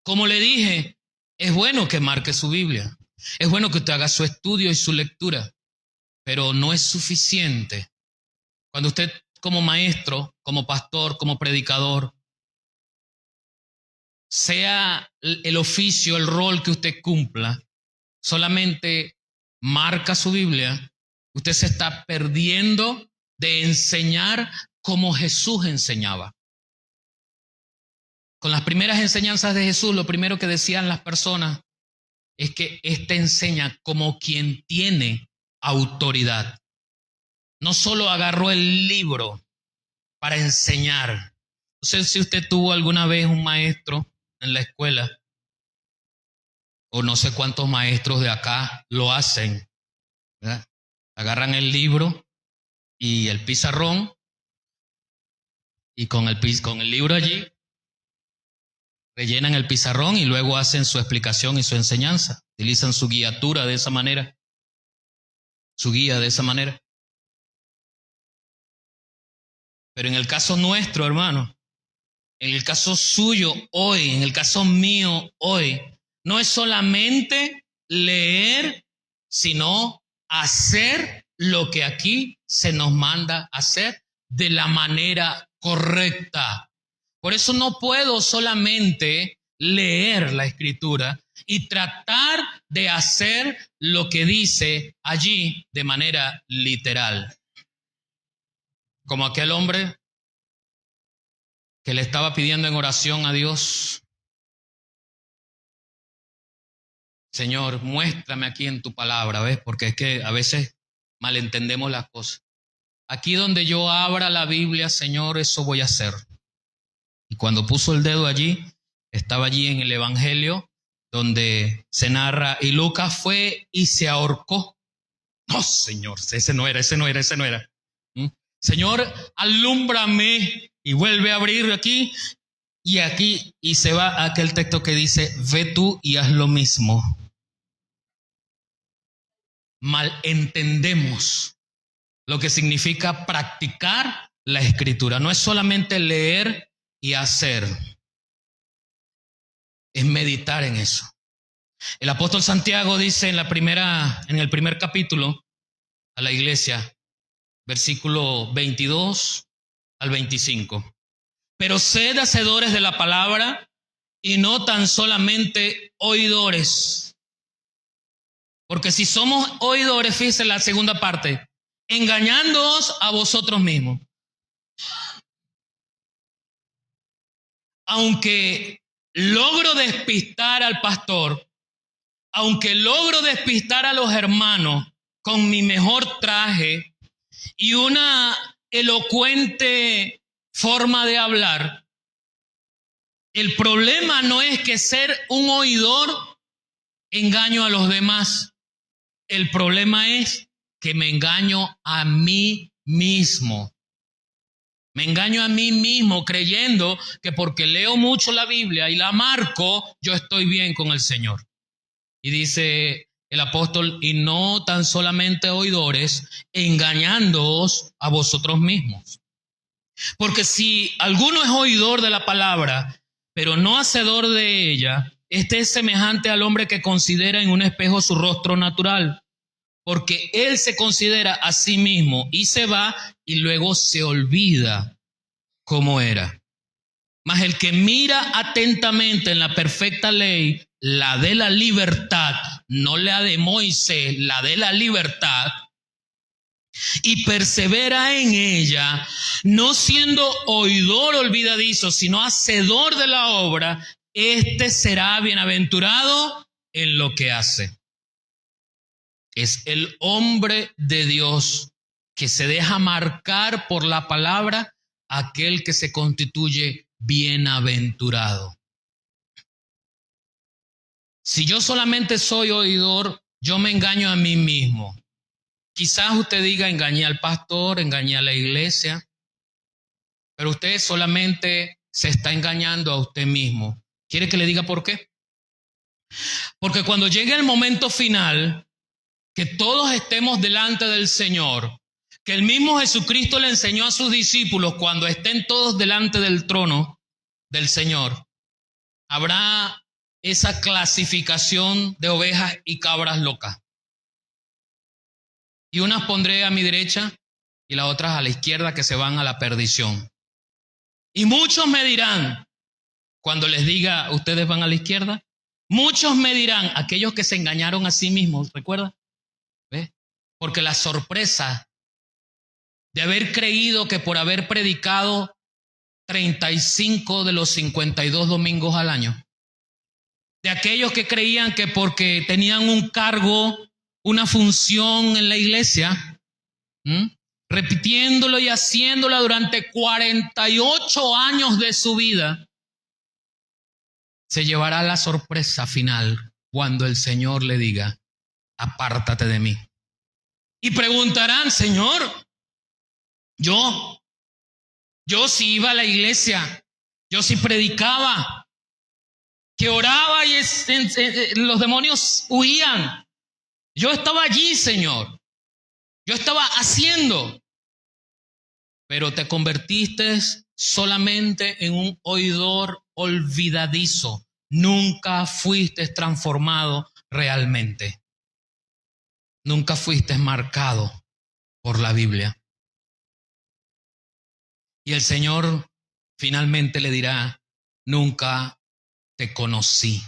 Como le dije, es bueno que marque su Biblia. Es bueno que usted haga su estudio y su lectura, pero no es suficiente. Cuando usted como maestro, como pastor, como predicador, sea el oficio, el rol que usted cumpla, solamente marca su Biblia, usted se está perdiendo de enseñar como Jesús enseñaba. Con las primeras enseñanzas de Jesús, lo primero que decían las personas es que éste enseña como quien tiene autoridad. No solo agarró el libro para enseñar. No sé si usted tuvo alguna vez un maestro en la escuela, o no sé cuántos maestros de acá lo hacen, ¿verdad? Agarran el libro y el pizarrón y con el libro allí rellenan el pizarrón y luego hacen su explicación y su enseñanza. Utilizan su guiatura de esa manera, su guía de esa manera. Pero en el caso nuestro, hermano, en el caso suyo hoy, en el caso mío hoy, no es solamente leer, sino hacer lo que aquí se nos manda hacer de la manera correcta. Por eso no puedo solamente leer la Escritura y tratar de hacer lo que dice allí de manera literal. Como aquel hombre que le estaba pidiendo en oración a Dios: Señor, muéstrame aquí en tu palabra, ¿ves? Porque es que a veces malentendemos las cosas. Aquí donde yo abra la Biblia, Señor, eso voy a hacer. Y cuando puso el dedo allí, estaba allí en el Evangelio donde se narra, y Lucas fue y se ahorcó. No, Señor, ese no era. Señor, alúmbrame, y vuelve a abrir aquí, y se va a aquel texto que dice: ve tú y haz lo mismo. Malentendemos lo que significa practicar la Escritura. No es solamente leer y hacer, es meditar en eso. El apóstol Santiago dice en el primer capítulo a la iglesia, versículo 22 al 25: pero sed hacedores de la palabra y no tan solamente oidores. Porque si somos oidores, fíjense la segunda parte, engañándoos a vosotros mismos. Aunque logro despistar al pastor, aunque logro despistar a los hermanos con mi mejor traje y una elocuente forma de hablar, el problema no es que ser un oidor engaño a los demás. El problema es que me engaño a mí mismo. Me engaño a mí mismo creyendo que porque leo mucho la Biblia y la marco, yo estoy bien con el Señor. Y dice el apóstol: y no tan solamente oidores, engañándoos a vosotros mismos. Porque si alguno es oidor de la palabra, pero no hacedor de ella, este es semejante al hombre que considera en un espejo su rostro natural, porque él se considera a sí mismo y se va y luego se olvida cómo era. Mas el que mira atentamente en la perfecta ley, la de la libertad, no la de Moisés, la de la libertad, y persevera en ella, no siendo oidor olvidadizo, sino hacedor de la obra, este será bienaventurado en lo que hace. Es el hombre de Dios que se deja marcar por la palabra, aquel que se constituye bienaventurado. Si yo solamente soy oidor, yo me engaño a mí mismo. Quizás usted diga: engañé al pastor, engañé a la iglesia, pero usted solamente se está engañando a usted mismo. ¿Quiere que le diga por qué? Porque cuando llegue el momento final, que todos estemos delante del Señor, que el mismo Jesucristo le enseñó a sus discípulos cuando estén todos delante del trono del Señor. Habrá esa clasificación de ovejas y cabras locas. Y unas pondré a mi derecha y las otras a la izquierda, que se van a la perdición. Y muchos me dirán, cuando les diga, ustedes van a la izquierda, muchos me dirán, aquellos que se engañaron a sí mismos, ¿recuerda? ¿Ve? Porque la sorpresa de haber creído que por haber predicado 35 de los 52 domingos al año, de aquellos que creían que porque tenían un cargo, una función en la iglesia, repitiéndolo y haciéndolo durante 48 años de su vida, se llevará la sorpresa final cuando el Señor le diga, apártate de mí. Y preguntarán, Señor, yo sí iba a la iglesia, yo sí predicaba, que oraba y los demonios huían. Yo estaba allí, Señor. Yo estaba haciendo. Pero te convertiste solamente en un oidor olvidadizo. Nunca fuiste transformado realmente. Nunca fuiste marcado por la Biblia. Y el Señor finalmente le dirá, nunca te conocí.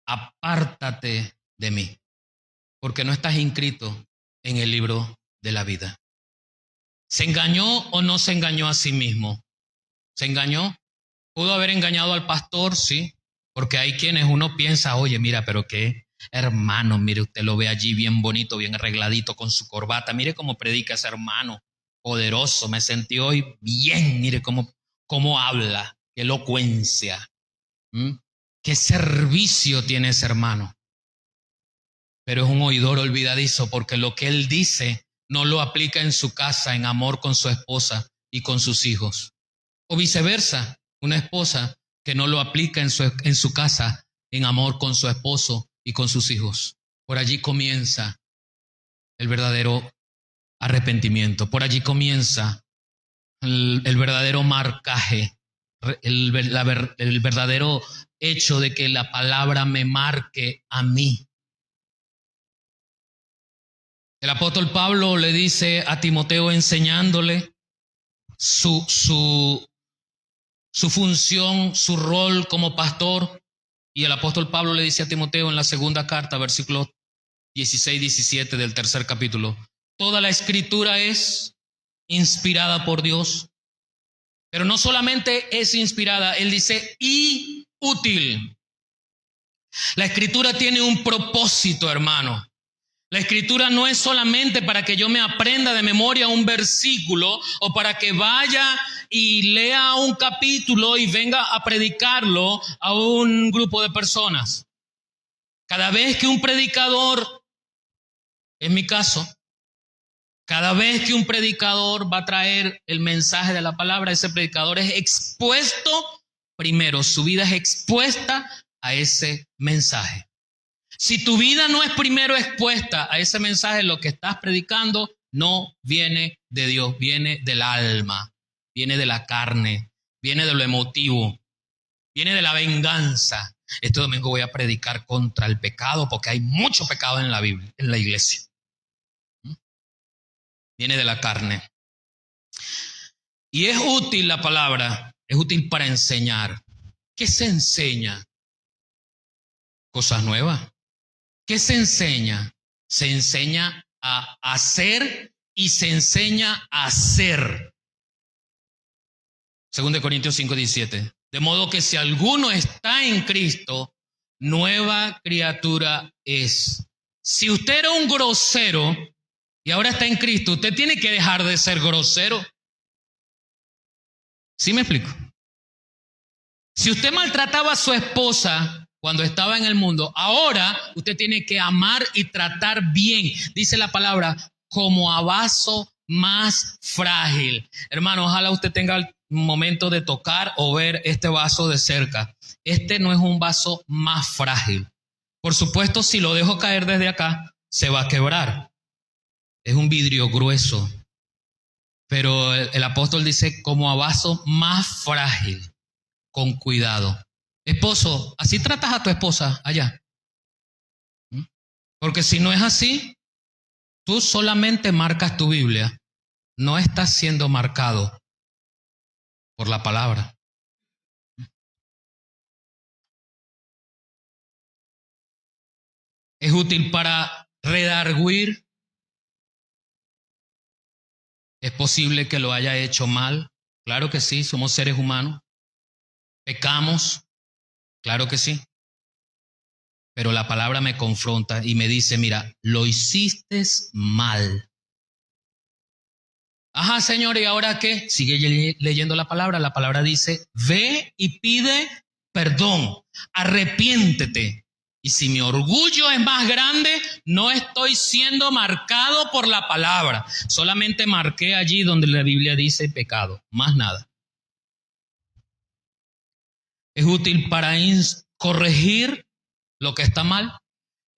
Apártate de mí, porque no estás inscrito en el libro de la vida. ¿Se engañó o no se engañó a sí mismo? ¿Se engañó? ¿Pudo haber engañado al pastor? Sí, porque hay quienes uno piensa, oye, mira, pero qué hermano, mire, usted lo ve allí bien bonito, bien arregladito con su corbata, mire cómo predica ese hermano, poderoso, me sentí hoy bien, mire cómo habla, qué elocuencia, qué servicio tiene ese hermano. Pero es un oidor olvidadizo, porque lo que él dice no lo aplica en su casa en amor con su esposa y con sus hijos. O viceversa, una esposa que no lo aplica en su casa en amor con su esposo y con sus hijos. Por allí comienza el verdadero arrepentimiento. Por allí comienza el verdadero marcaje, el verdadero hecho de que la palabra me marque a mí. El apóstol Pablo le dice a Timoteo, enseñándole su función, su rol como pastor, y el apóstol Pablo le dice a Timoteo en la segunda carta, versículos 16-17 del tercer capítulo, toda la escritura es inspirada por Dios, pero no solamente es inspirada, él dice y útil. La escritura tiene un propósito, hermano. La escritura no es solamente para que yo me aprenda de memoria un versículo o para que vaya y lea un capítulo y venga a predicarlo a un grupo de personas. Cada vez que un predicador, en mi caso, cada vez que un predicador va a traer el mensaje de la palabra, ese predicador es expuesto, primero, su vida es expuesta a ese mensaje. Si tu vida no es primero expuesta a ese mensaje, lo que estás predicando no viene de Dios, viene del alma, viene de la carne, viene de lo emotivo, viene de la venganza. Este domingo voy a predicar contra el pecado porque hay mucho pecado en la Biblia, en la iglesia. Viene de la carne. Y es útil la palabra, es útil para enseñar. ¿Qué se enseña? Cosas nuevas. ¿Qué se enseña? Se enseña a hacer y se enseña a hacer. 2 Corintios 5:17. De modo que si alguno está en Cristo, nueva criatura es. Si usted era un grosero y ahora está en Cristo, usted tiene que dejar de ser grosero. ¿Sí me explico? Si usted maltrataba a su esposa cuando estaba en el mundo, ahora usted tiene que amar y tratar bien. Dice la palabra, como a vaso más frágil. Hermano, ojalá usted tenga el momento de tocar o ver este vaso de cerca. Este no es un vaso más frágil. Por supuesto, si lo dejo caer desde acá, se va a quebrar. Es un vidrio grueso, Pero el apóstol dice como a vaso más frágil, con cuidado. Esposo, así tratas a tu esposa allá. Porque si no es así, tú solamente marcas tu Biblia, no estás siendo marcado por la palabra. Es útil para redarguir. ¿Es posible que lo haya hecho mal? Claro que sí, somos seres humanos. ¿Pecamos? Claro que sí. Pero la palabra me confronta y me dice, mira, lo hiciste mal. Ajá, Señor, ¿y ahora qué? Sigue leyendo la palabra dice, ve y pide perdón, arrepiéntete. Y si mi orgullo es más grande, no estoy siendo marcado por la palabra. Solamente marqué allí donde la Biblia dice pecado, más nada. Es útil para corregir lo que está mal.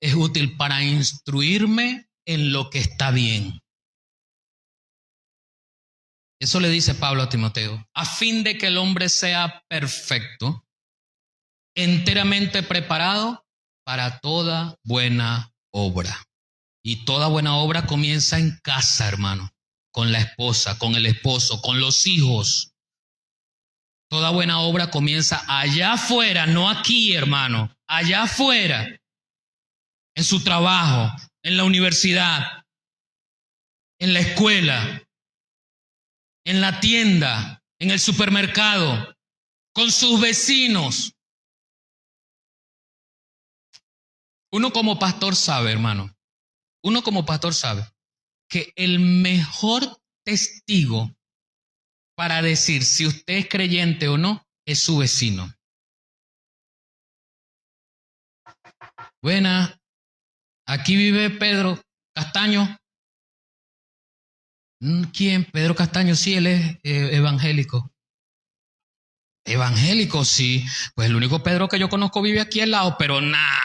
Es útil para instruirme en lo que está bien. Eso le dice Pablo a Timoteo, a fin de que el hombre sea perfecto, enteramente preparado para toda buena obra. Y toda buena obra comienza en casa, hermano, con la esposa, con el esposo, con los hijos. Toda buena obra comienza allá afuera, no aquí, hermano, allá afuera, en su trabajo, en la universidad, en la escuela, en la tienda, en el supermercado, con sus vecinos. Uno como pastor sabe, hermano, uno como pastor sabe que el mejor testigo para decir si usted es creyente o no es su vecino. Buena, aquí vive Pedro Castaño. ¿Quién? Pedro Castaño, sí, él es evangélico. Evangélico, sí. Pues el único Pedro que yo conozco vive aquí al lado, pero nada,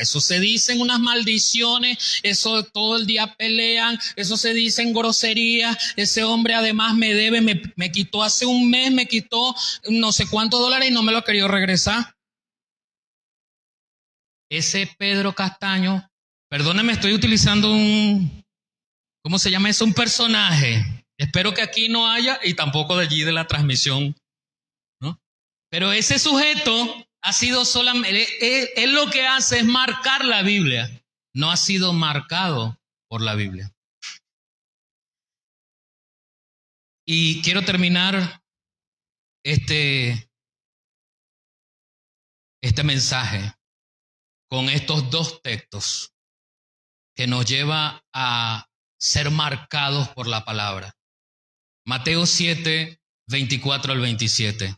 eso se dicen unas maldiciones, eso todo el día pelean, eso se dicen groserías. Ese hombre además me debe, me quitó hace un mes, me quitó no sé cuántos dólares y no me lo ha querido regresar. Ese Pedro Castaño, perdóname, estoy utilizando ¿cómo se llama eso? Un personaje. Espero que aquí no haya y tampoco de allí de la transmisión, ¿no? Pero ese sujeto ha sido solamente, él lo que hace es marcar la Biblia, no ha sido marcado por la Biblia. Y quiero terminar este mensaje con estos dos textos que nos lleva a ser marcados por la palabra. Mateo 7, 24 al 27.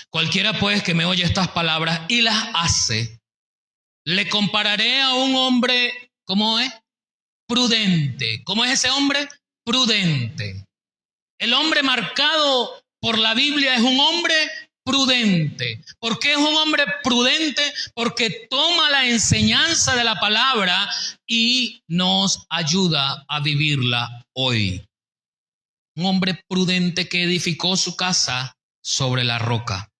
Cualquiera pues que me oye estas palabras y las hace, le compararé a un hombre, ¿cómo es? Prudente. ¿Cómo es ese hombre? Prudente. El hombre marcado por la Biblia es un hombre prudente. ¿Por qué es un hombre prudente? Porque toma la enseñanza de la palabra y nos ayuda a vivirla hoy. Un hombre prudente que edificó su casa sobre la roca.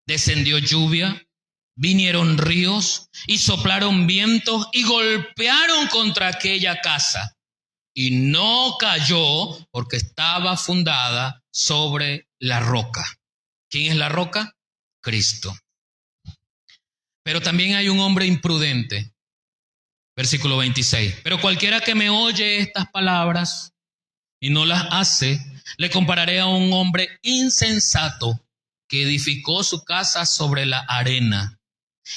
Descendió lluvia, vinieron ríos y soplaron vientos y golpearon contra aquella casa. Y no cayó porque estaba fundada sobre la roca. ¿Quién es la roca? Cristo. Pero también hay un hombre imprudente. Versículo 26. Pero cualquiera que me oye estas palabras y no las hace, le compararé a un hombre insensato que edificó su casa sobre la arena.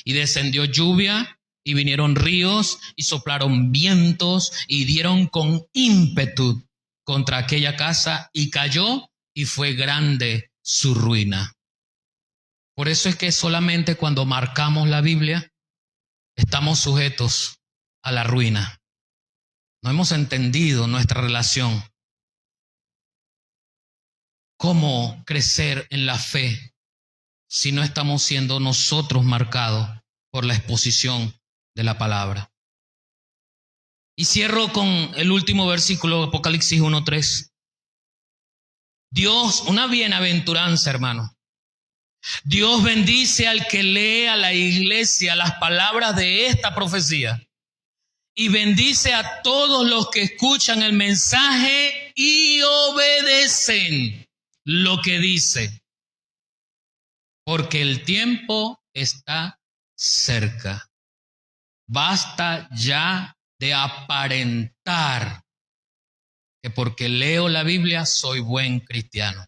Y descendió lluvia y vinieron ríos y soplaron vientos y dieron con ímpetu contra aquella casa y cayó y fue grande su ruina. Por eso es que solamente cuando marcamos la Biblia estamos sujetos a la ruina. No hemos entendido nuestra relación. ¿Cómo crecer en la fe si no estamos siendo nosotros marcados por la exposición de la palabra? Y cierro con el último versículo, Apocalipsis 1:3. Dios, una bienaventuranza, hermano. Dios bendice al que lee a la iglesia las palabras de esta profecía y bendice a todos los que escuchan el mensaje y obedecen lo que dice, porque el tiempo está cerca. Basta ya de aparentar que porque leo la Biblia soy buen cristiano.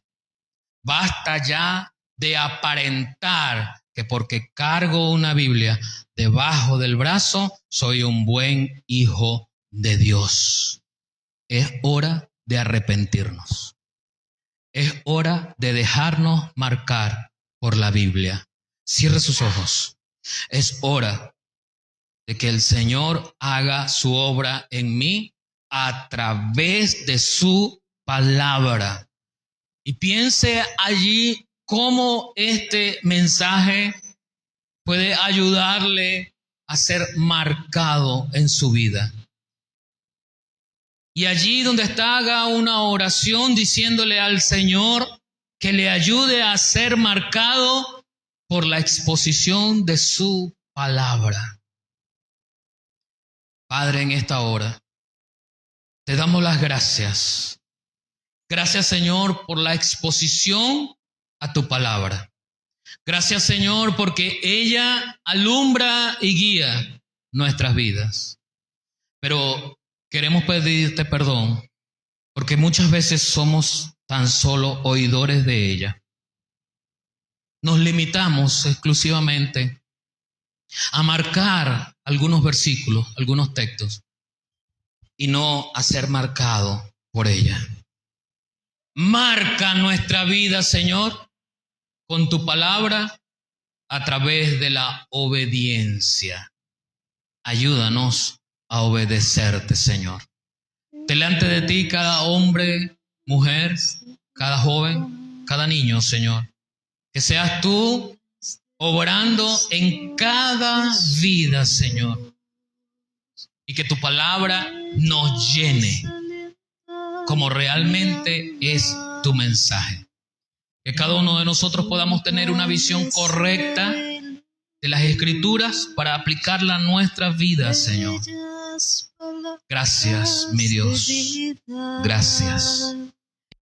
Basta ya de aparentar que porque cargo una Biblia debajo del brazo soy un buen hijo de Dios. Es hora de arrepentirnos. Es hora de dejarnos marcar por la Biblia. Cierre sus ojos. Es hora de que el Señor haga su obra en mí a través de su palabra. Y piense allí cómo este mensaje puede ayudarle a ser marcado en su vida. Y allí donde está, haga una oración diciéndole al Señor que le ayude a ser marcado por la exposición de su palabra. Padre, en esta hora te damos las gracias. Gracias, Señor, por la exposición a tu palabra. Gracias, Señor, porque ella alumbra y guía nuestras vidas. Pero queremos pedirte perdón porque muchas veces somos tan solo oidores de ella. Nos limitamos exclusivamente a marcar algunos versículos, algunos textos, y no a ser marcado por ella. Marca nuestra vida, Señor, con tu palabra a través de la obediencia. Ayúdanos a obedecerte, Señor. Delante de ti cada hombre, mujer, cada joven, cada niño, Señor. Que seas tú obrando en cada vida, Señor. Y que tu palabra nos llene como realmente es tu mensaje. Que cada uno de nosotros podamos tener una visión correcta de las Escrituras para aplicarla a nuestras vidas, Señor. Gracias, mi Dios. Gracias.